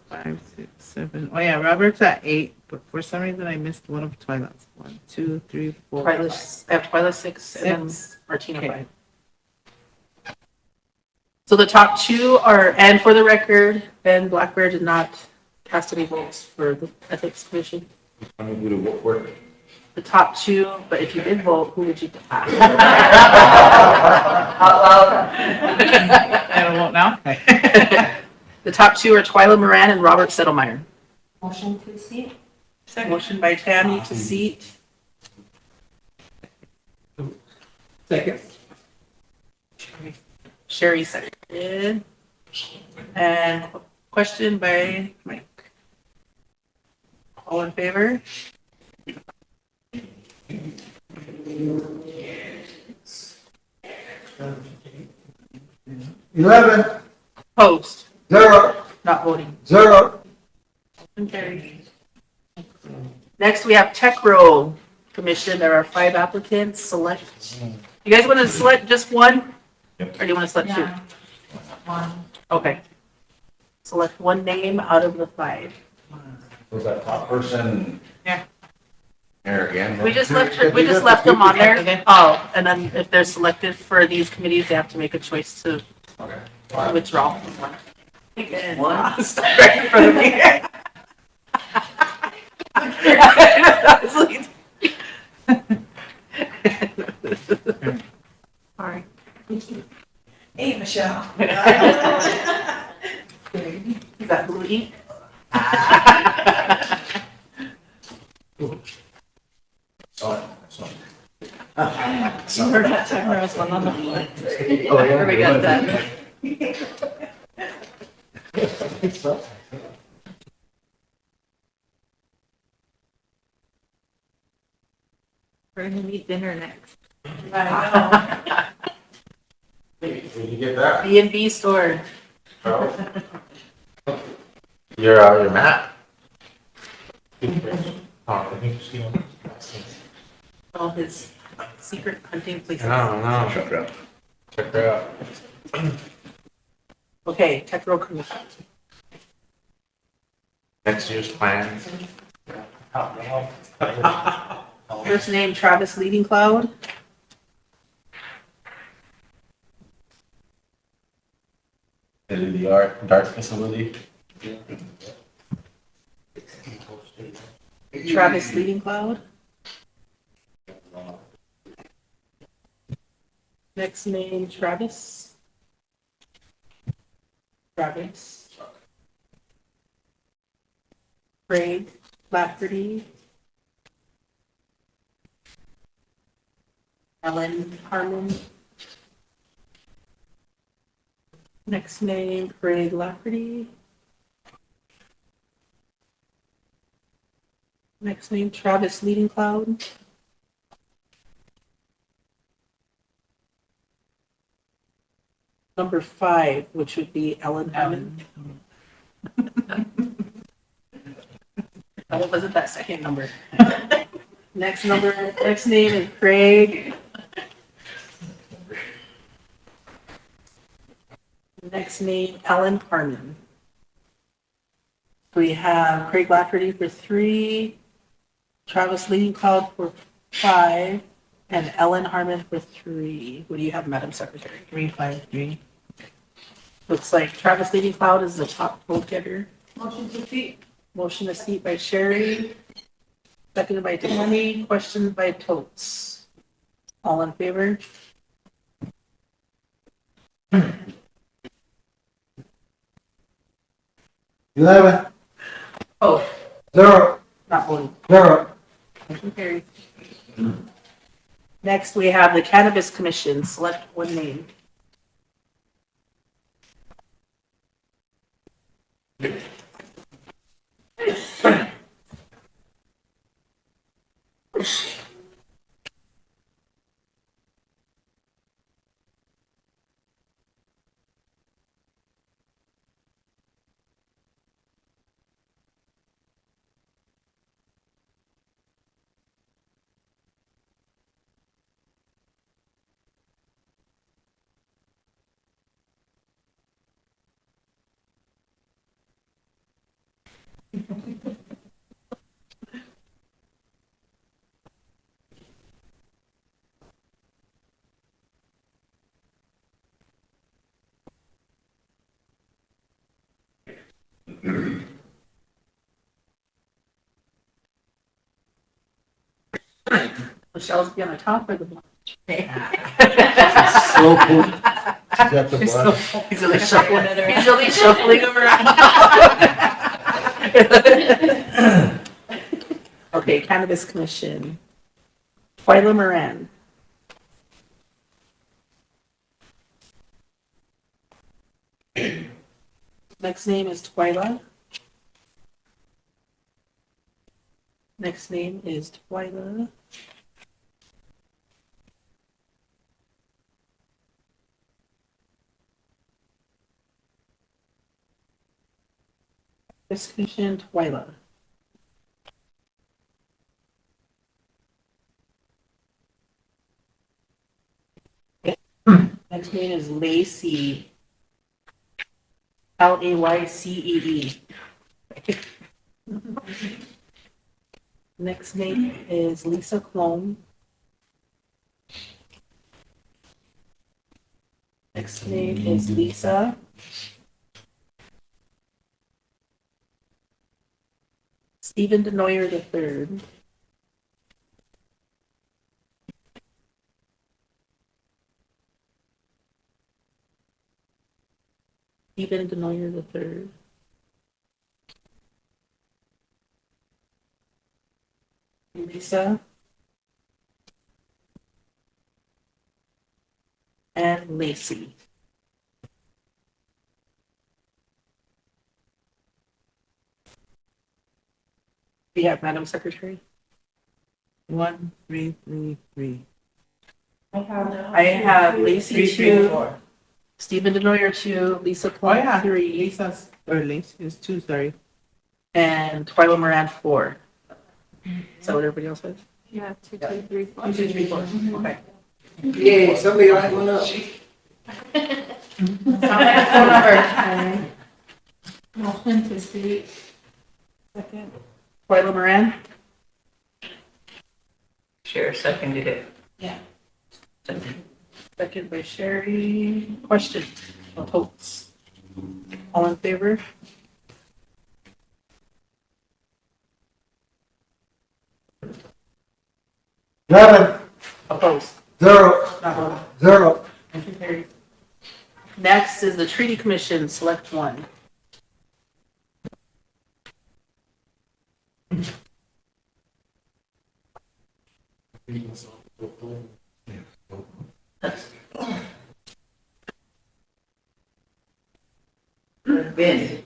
5, 6, 7. Oh yeah, Robert's at 8, but for some reason I missed one of Twyla's. 1, 2, 3, 4. I have Twyla 6 and then 6. Martina Okay. 5. So the top two are, and for the record, Ben Blackbear did not cast any votes for the Ethics Commission. I'm gonna do the vote for it. The top two, but if you did vote, who would you? Out loud. I don't vote now. The top two are Twyla Moran and Robert Settlemeyer. Motion to seat. Motion by Tammy to seat. Second. Sherry seconded. And question by Mike. All in favor? $11, Opposed, 0, not voting. 0. Motion carried. Next, we have Tech Row Commission. There are 5 applicants. Select. You guys want to select just one? Or do you want to select two? One. Okay. Select one name out of the 5. Was that top person? Yeah. Here again? We just left them on there. Oh, and then if they're selected for these committees, they have to make a choice to withdraw from one. One. Stop right in front of me. Sorry. Hey, Michelle. Is that Louis? You heard that time I was one on the floor. Oh, yeah. Where we got that? We're gonna eat dinner next. Did you get that? B&B store. Your map? All his secret hunting places. No. Check it out. Check her out. Okay, Tech Row Commission. Next year's plans. First name Travis Leading Cloud. The art facility. Travis Leading Cloud. Next name Travis. Travis. Craig Lafferty, Ellen Harmon. Next name, Craig Lafferty. Next name, Travis Leading Cloud. Number 5, which would be Ellen Hammond. What was it, that second number? Next name is Craig. Next name, Ellen Harmon. We have Craig Lafferty for 3, Travis Leading Cloud for 5, and Ellen Harmon for 3. What do you have, Madam Secretary? 353. Looks like Travis Leading Cloud is the top vote getter. Motion to seat. Motion to seat by Sherry, seconded by Tammy, questioned by Totes. All in favor? 11, Oh, 0, not voting. 0. Motion carried. Next, we have the Cannabis Commission. Select one name. Michelle's be on the top or the bottom? So cool. Got the button. He's really shuffling it around. He's really shuffling them around. Okay, Cannabis Commission. Twyla Moran. Next name is Twyla. Next name is Twyla. Commission, Twyla. Next name is Lacey. Laycee. Next name is Lisa Clone. Next name is Lisa. Stephen Denoyer III. Stephen Denoyer III. Lisa. And Lacey. We have Madam Secretary. 1333. I have Lacey 2, Stephen Denoyer 2, Lisa Oh Clark yeah, 3, Lisa's, or Lisa's 2, sorry. and Twyla Moran 4. Is that what everybody else says? Yeah, 2, 2, 3, 4. 1, 2, 3, 4. Okay. Yeah, somebody like one up. Motion to seat. Second. Twyla Moran. Chair seconded it. Second by Sherry. Question. Votes. All in favor? Opposed? 0, Not voting. 0. Motion carried. Next is the Treaty Commission. Select one. Ben.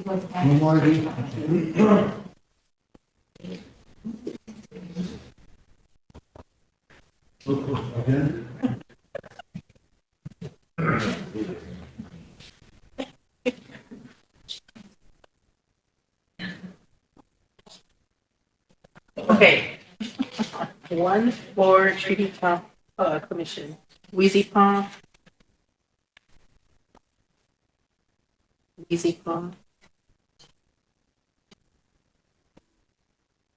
One more, D. Again? Okay. One for Treaty Commission. Wheezy Pond. Wheezy Pond.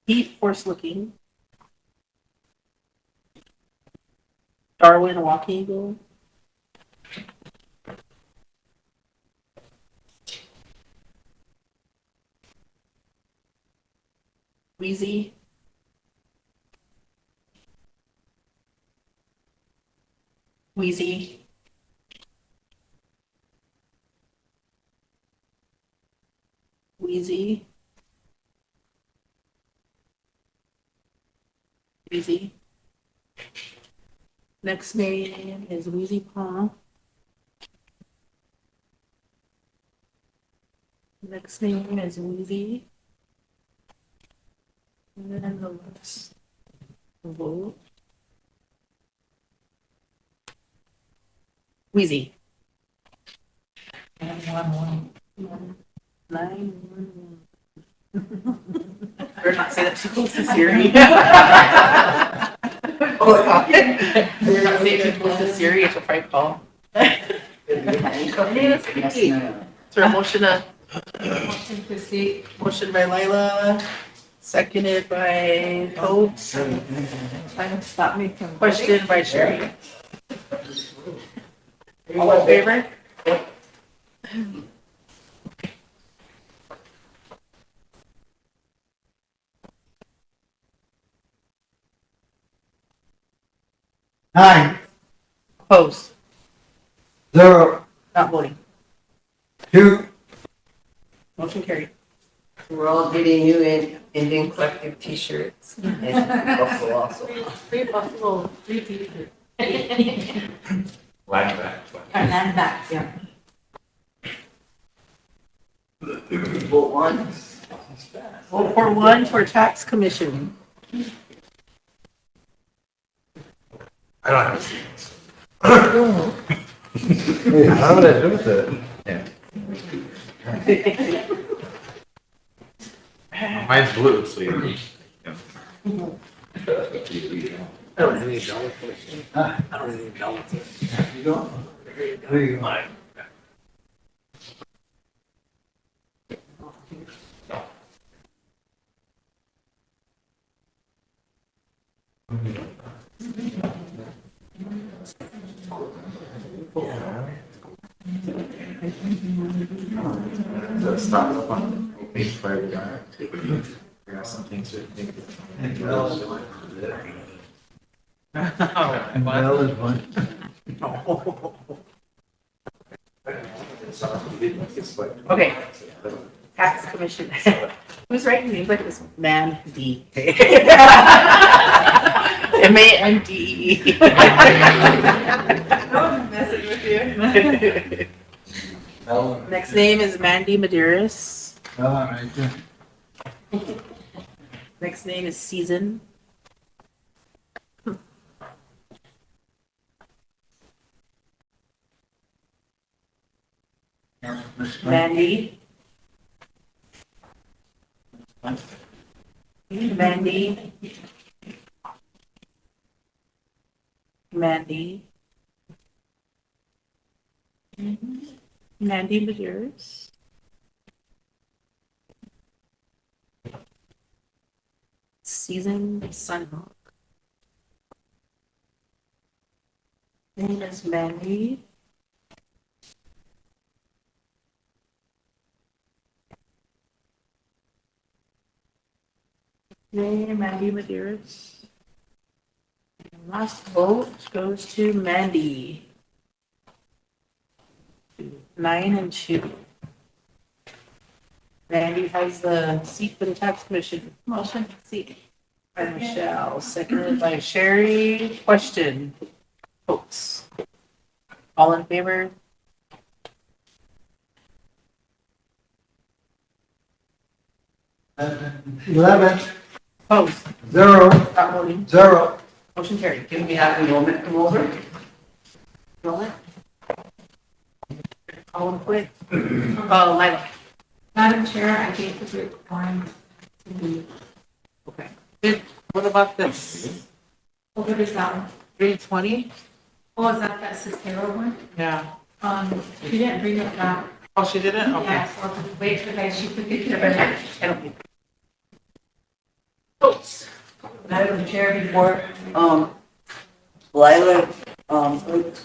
Deep Horse Looking. Darwin Walking Eagle. Wheezy. Wheezy. Wheezy. Wheezy. Next name is Wheezy Paw. Next name is Wheezy. And then the last vote. Wheezy. 911. Better not say that too close to Siri. Better not say it too close to Siri, it's a prank call. Is there a motion to see? Motion by Lila, seconded by Coates. Trying to stop me from. Question by Sherry. All in favor? Nine, Opposed? 0, Not voting. 2, Motion carried. We're all getting new Indian Collective t-shirts. And Buffalo also. Free Buffalo, free t-shirt. Line back. And back, yeah. Vote one. Vote for one for tax commission. I don't have a seat. How would I do with it? Mine's blue, so you. I don't have any dollars for it. I don't have any dollars for it. You don't? There you go. Stop up on page 5 guy. I got some things to think Well is one. Okay. Tax commission. Who's writing names like this? Mandy. Mande. Messing with you. Next name is Mandy Medeiros. Right there. Next name is Season. Mandy. Mandy. Mandy. Mandy Medeiros. Season Sunhawk. Name is Mandy. Yay, Mandy Medeiros. Last vote goes to Mandy. 9 and 2. Mandy has the seat for the tax commission. Motion to seat. By Michelle, seconded by Sherry. Question. Votes. All in favor? Opposed? 0, Not voting. 0. Motion carried. Can we have enrollment come over? Roll it. All in quick. Lila. Madam Chair, I think that we're going to be, Okay. Good. What about this? what is that one? 320? Oh, is that Cicero one? Yeah. She didn't bring it back. Oh, she didn't? Okay. Yeah, so I'll just wait for that, she took it to the. I don't need. Votes. Madam Chair, before, Lila,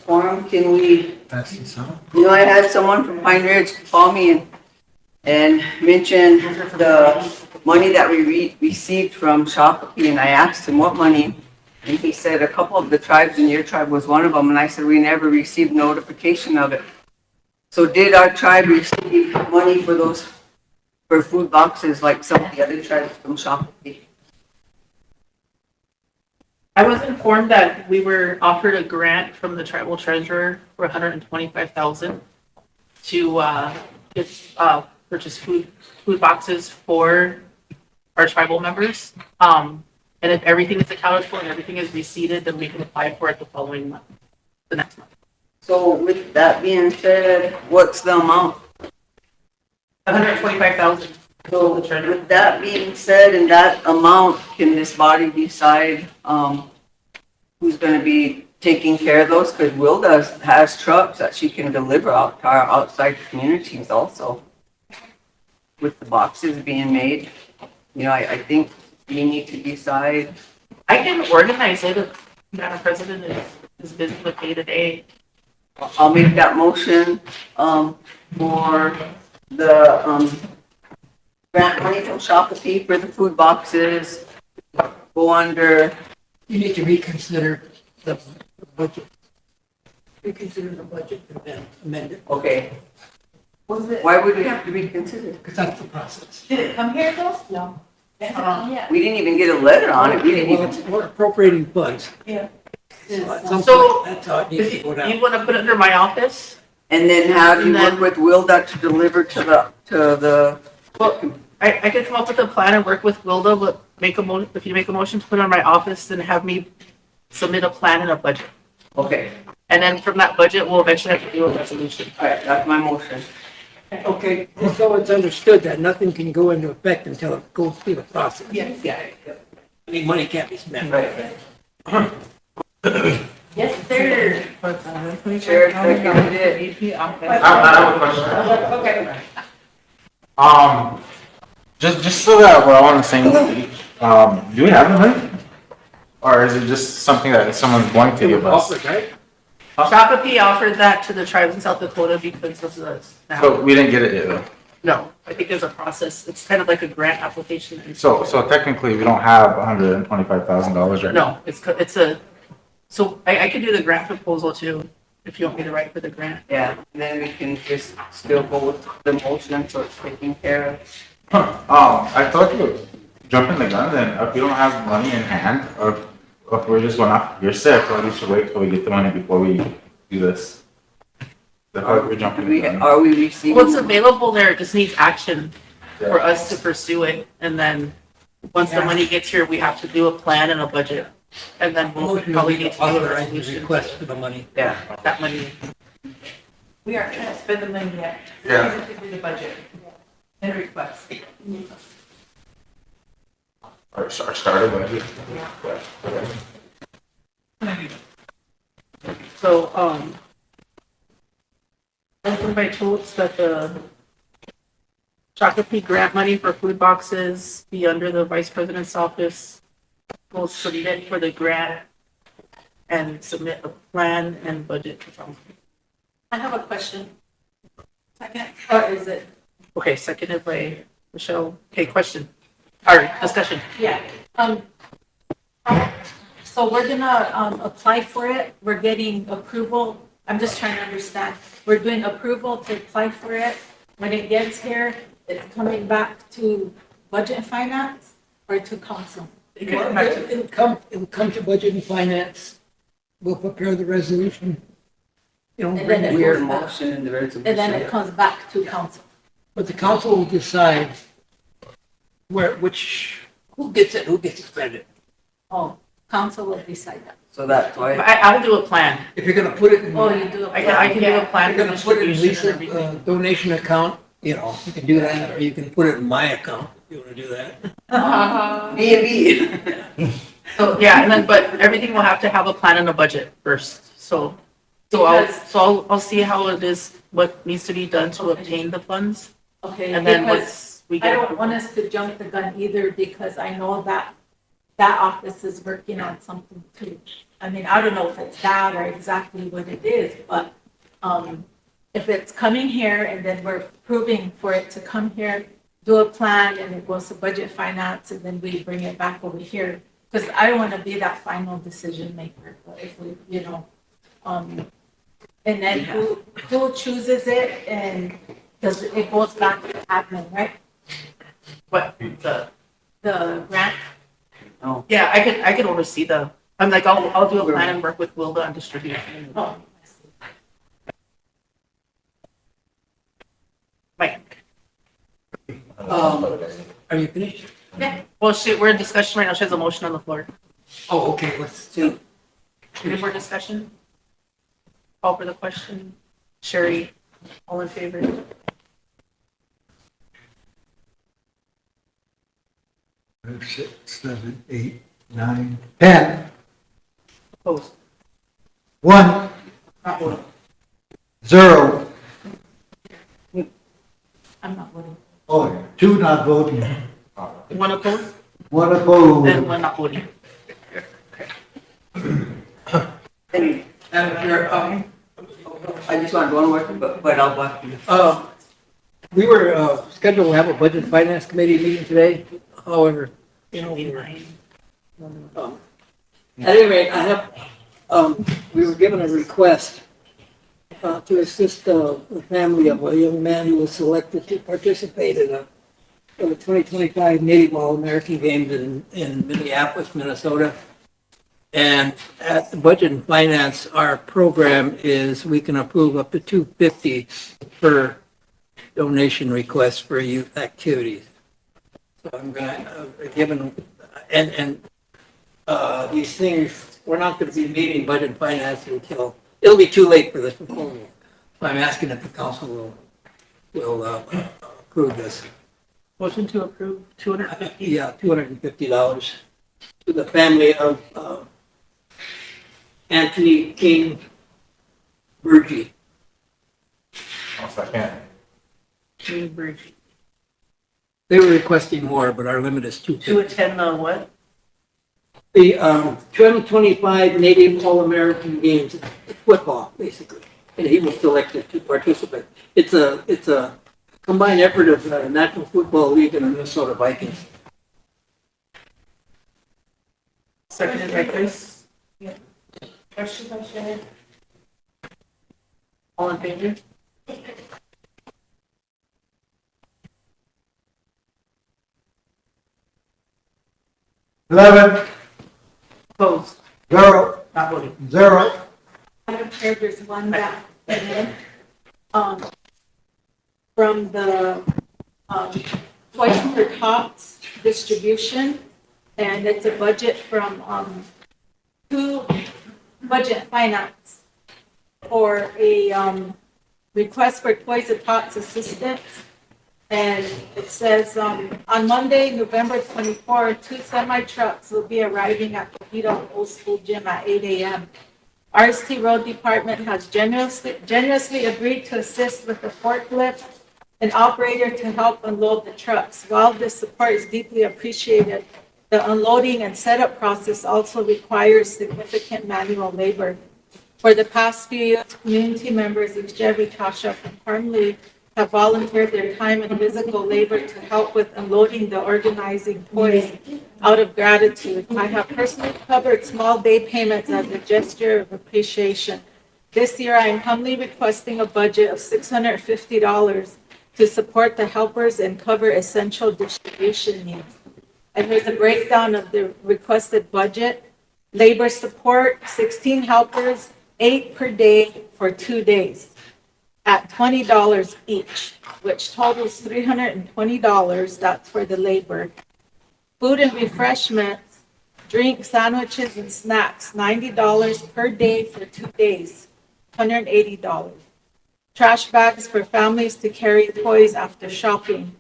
forum, can we, I had someone from Pine Ridge call me and mention the money that we received from Shakopee, and I asked him what money, and he said a couple of the tribes, and your tribe was one of them, and I said, we never received notification of it. So did our tribe receive money for those, for food boxes like some of the other tribes from Shakopee? I was informed that we were offered a grant from the tribal treasurer for $125,000 to purchase food boxes for our tribal members. And if everything is accounted for and everything is receipted, then we can apply for it the following month, the next month. So with that being said, what's the amount? $125,000. So with that being said, and that amount, can this body decide, who's gonna be taking care of those? Cause Wilda has trucks that she can deliver out to our outside communities also. With the boxes being made, I think we need to decide. I can organize it if Madam President is busy with day-to-day. I'll make that motion, for the, grant money from Shakopee for the food boxes, go under. You need to reconsider the budget. Reconsider the budget and then amend it, Okay. Why would we have to reconsider? because that's the process. Did it come here though? No. It hasn't come yet. We didn't even get a letter on it. We didn't Well, even. we're appropriating funds. Yeah. So at some So, point, that's how it needs If to go you down. want to put it under my office, And then have you And then- work with Wilda to deliver to the, well, I could come up with a plan and work with Wilda, but if you make a motion to put it on my office, then have me submit a plan and a budget. okay, And then from that budget, we'll eventually have to do a resolution. all right, that's my motion. Okay, just so it's understood that nothing can go into effect until it goes through the process. Yes. Yeah. Any money can't be spent. Right. Yes, sir. Chair seconded it. I have a question. Okay. Just so that we're all on the same page, do we have the money? Or is it just something that someone's going to It was give us? offered, right? Shakopee offered that to the tribes in South Dakota because of the, So we didn't get it yet though. no, I think there's a process. It's kind of like a grant application. So technically we don't have $125,000 right now. No, it's a, so I could do the grant proposal too, if you want me to write for the grant. Yeah, and then we can just still go with the motion, so it's taken care of. I thought you were jumping the gun then. If we don't have money in hand, or if we're just going off your sick, or we should wait till we get the money before we do this. I thought we're jumping the gun. Are we receiving? What's available there, it just needs action for us to pursue it. And then, once the money gets here, we have to do a plan and a budget. And then we'll Motion probably will be need to to do a authorize the resolution. request for the money. Yeah. That money. We aren't trying to spend the money yet. Yeah. We just do the budget and request. Or started budget. So, motion by Schultz that the Shakopee grant money for food boxes be under the Vice President's office. We'll submit for the grant and submit a plan and budget. I have a question. Second. Or is it? Okay, seconded by Michelle. Okay, question. All right, discussion. Yeah, so we're gonna, apply for it, we're getting approval, I'm just trying to understand. We're doing approval to apply for it, when it gets here, it's coming back to budget and finance or to council? It'll come to budget and finance. We'll prepare the resolution. You know, And then it Weird goes back, motion in the resolution. and then it comes back to council. but the council will decide who gets it, who gets to spend it. Oh, council will decide that. So that's why. I'll do a plan. If you're gonna put it in, Oh, you do. I can do a plan you're for gonna put it in distribution and Lisa's everything. donation account, you know, you can do that, or you can put it in my account, if you wanna do that. B&B. So, yeah, and then, but everything will have to have a plan and a budget first, so. I'll see how it is, what needs to be done to obtain the funds, Okay, and then because once we I get. don't want us to jump the gun either, because I know that that office is working on something too. I mean, I don't know if it's that or exactly what it is, but, if it's coming here and then we're approving for it to come here, do a plan and it goes to budget finance and then we bring it back over here. Because I don't want to be that final decision maker, but if we, you know, and then who chooses it and does it goes back to admin, right? What, The grant. yeah, I could oversee I'll do a plan and work with Wilda on distribution. Oh, Mike, Are you finished? yeah, well, we're in discussion right now, she has a motion on the floor. Oh, okay, let's do. Any more discussion? Call for the question. Sherry, all in favor? 5, 6, 7, 8, 9, 10. Opposed? 1, Not voting. 0. I'm not voting. Oh, 2 not voting. One opposed 1 opposed. and one not voting. And you're, I just want one more, but I'll walk you. We were scheduled to have a budget and finance committee meeting today. However, you know, at any rate, we were given a request to assist the family of a young man who was selected to participate in the 2025 Native All-American Games in Minneapolis, Minnesota. And at the budget and finance, our program is we can approve up to $250 per donation request for youth activities. So I'm gonna, given, and these things, we're not gonna be meeting budget and finance until, it'll be too late for this proposal. So I'm asking that the council will approve this. Motion to approve 250. Yeah, $250 to the family of Anthony King Burgee. I'll second. They were requesting more, but our limit is To $250. attend the what? The 2025 Native All-American Games, football, basically. And he was selected to participate. It's a combined effort of the National Football League and the Minnesota Vikings. Seconded by Chris. Question by Sherry. All in favor? Opposed? 0, Not voting. 0. Madam Chair, there's one that, from the, Toys for Tots distribution, and it's a budget from, to budget finance for a, request for Toys for Tots assistance. And it says, on Monday, November 24, 2 semi-trucks will be arriving at the Vito Old School Gym at 8 a.m. RST Road Department has generously agreed to assist with the forklift and operator to help unload the trucks. While this support is deeply appreciated, the unloading and setup process also requires significant manual labor. For the past few years, community members, Chevy Tasha from Harmley, have volunteered their time and physical labor to help with unloading the organizing toys out of gratitude. I have personally covered small day payments as a gesture of appreciation. This year, I am humbly requesting a budget of $650 to support the helpers and cover essential distribution needs. And here's a breakdown of the requested budget. Labor support, 16 helpers, 8 per day for 2 days at $20 each, which totals $320. That's for the labor. Food and refreshments, drinks, sandwiches, and snacks, $90 per day for 2 days, $180. Trash bags for families to carry toys after shopping,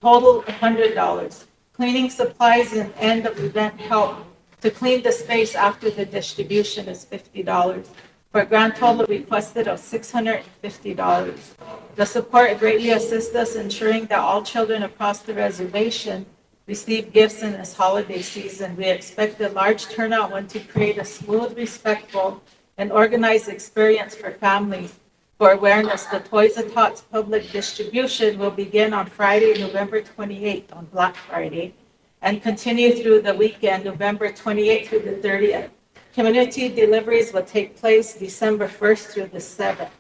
total $100. Cleaning supplies and end of event help to clean the space after the distribution is $50, for a grand total requested of $650. The support greatly assists us ensuring that all children across the reservation receive gifts in this holiday season. We expect a large turnout want to create a smooth, respectful, and organized experience for families. For awareness, the Toys and Tots public distribution will begin on Friday, November 28th, on Black Friday, and continue through the weekend, November 28th through the 30th. Community deliveries will take place December 1st through the 7th,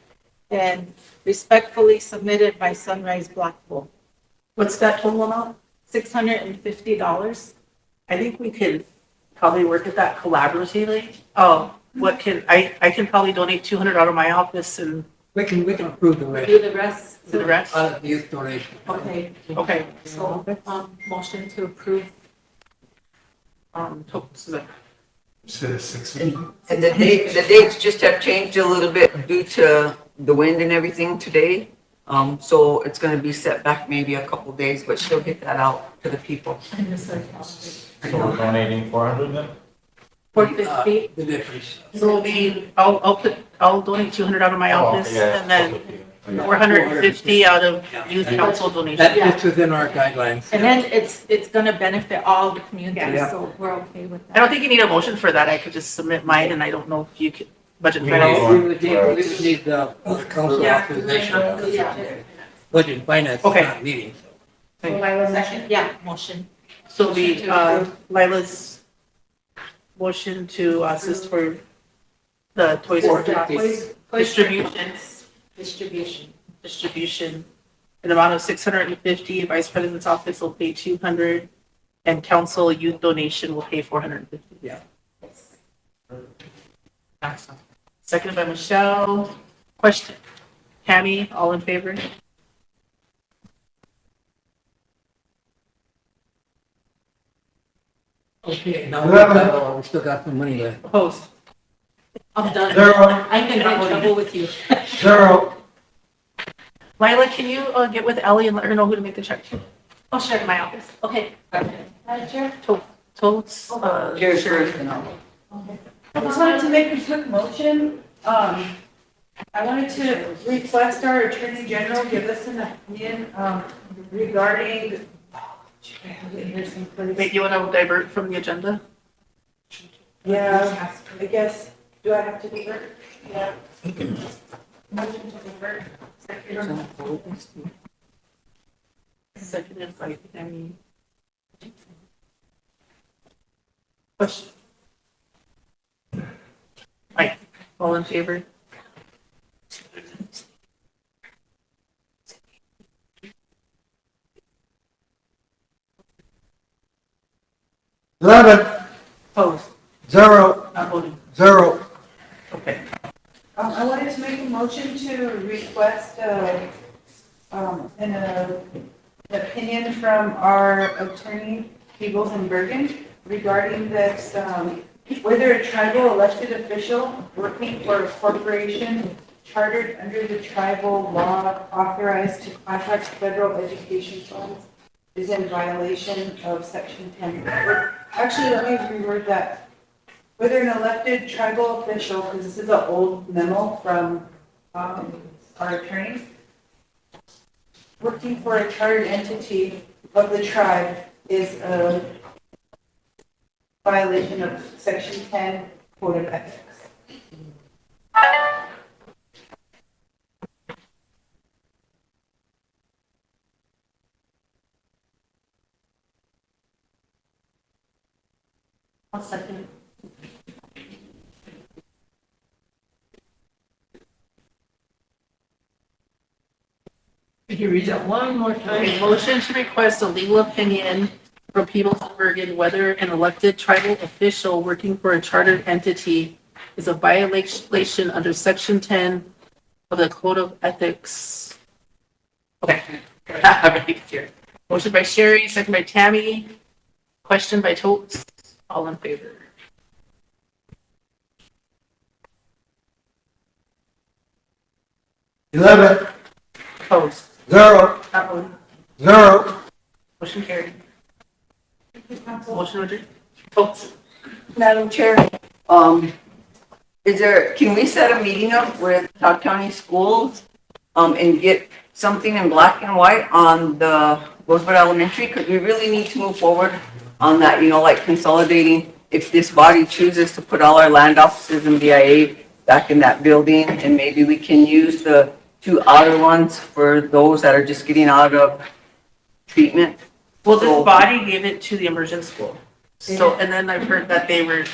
and respectfully submitted by Sunrise Blackpool. What's that total amount? $650. I think we could probably work at that collaboratively. Oh, what can, I can probably donate 200 out of my office and We can approve the rest. Do the rest. to the rest. Out of the youth donation. Okay, Okay. so, motion to approve. Susan. And the dates just have changed a little bit due to the wind and everything today. So it's gonna be set back maybe a couple days, but she'll get that out to the people. So we're donating 400 then? 450. The difference. So it'll be, I'll donate 200 out of my office and then 450 out of youth council donation. That's just within our guidelines. And then it's gonna benefit all the communities, Yeah. so we're okay with I that. don't think you need a motion for that. I could just submit mine and I don't know if you could budget We finance. would need the council Yeah. authorization. Yeah. Budget and finance is Okay. not meeting. Yeah, motion. So Lila's motion to assist for the Toys R Us distribution in the amount of 650. Vice President's office will pay 200 and council youth donation will pay 450. Yeah. Excellent. Seconded by Michelle. Question. Tammy, all in favor? Okay, now we still got some money left. Opposed? I'm done. Zero. I'm gonna get in trouble with you. Zero. Lila, can you get with Ellie and let her know who to make the check to? I'll share it in my office. Okay. Madam Chair? Totes, Sure. I just wanted to make a quick motion. I wanted to request our Attorney General give us an opinion, regarding. Wait, you want to divert from the agenda? Yeah, I guess, do I have to divert? Yeah. Motion to divert. Seconded by Tammy. Question. Right, all in favor? Opposed? Zero. Not voting. Zero. Okay. I wanted to make a motion to request, an opinion from our attorney, Peebles and Bergen, regarding this, whether a tribal elected official working for a corporation chartered under the tribal law authorized to contract federal education funds is in violation of section 10. Actually, let me reword that. Whether an elected tribal official, because this is an old memo from our attorney, working for a chartered entity of the tribe is a violation of section 10 Code of Ethics. I'll second. Can you read that one more time? Motion to request a legal opinion from Peoples of Bergen whether an elected tribal official working for a chartered entity is a violation under section 10 of the Code of Ethics. Okay. Right here. Motion by Sherry, second by Tammy. Question by Totes. All in favor? Opposed? 0, Not voting. 0. Motion carried. Motion adjourned. Totes. Madam Chair, can we set a meeting up with Todd County Schools, and get something in black and white on the Rosebud Elementary? Because we really need to move forward on that, like consolidating, if this body chooses to put all our land offices and BIA back in that building, and maybe we can use the 2 outer ones for those that are just getting out of treatment. Well, So- this body gave it to the immersion school. So, and then I've heard that they were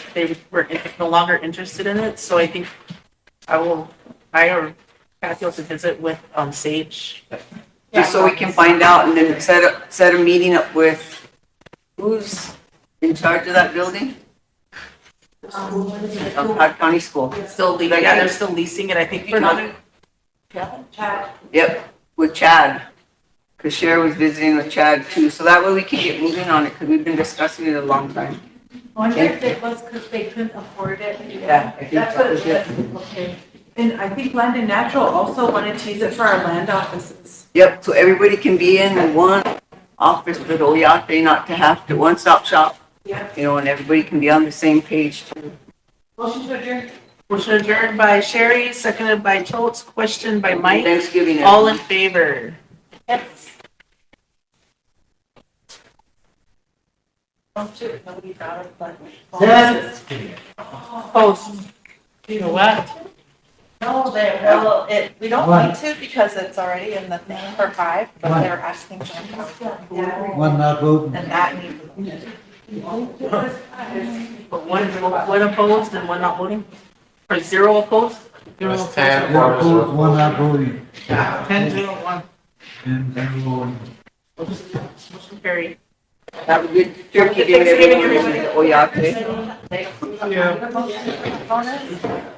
no longer interested in it, so I think I or Kathy will have to visit with, Sage. Just so we can find out, and then set a meeting up with, who's in charge of that building? Todd County School. Still, yeah, they're still leasing it, I think, for another. Yep, with Chad. Because Cher was visiting with Chad too, so that way we can get moving on it, because we've been discussing it a long time. I wonder if it was because they couldn't afford it. Yeah, I think That's that what was it it. was. Okay. And I think Land and Natural also wanted to use it for our land offices. Yep, so everybody can be in one office for the OYATE, not to have to one-stop shop, Yeah. and everybody can be on the same page too. Motion to adjourn. Motion adjourned by Sherry, seconded by Totes, question by Mike. Thanksgiving. All in favor? Oh, shoot, nobody brought it, but. Opposed? You know what? No, well, we don't need to because it's already in the thing for 5, but they're asking for One not voting. and that needs. But one opposed and one not voting? Or 0 opposed? It was 0 10. One opposed, one not voting. 10-0-1. And then Motion carried. Have a good turkey dinner, everyone. OYATE. Yeah.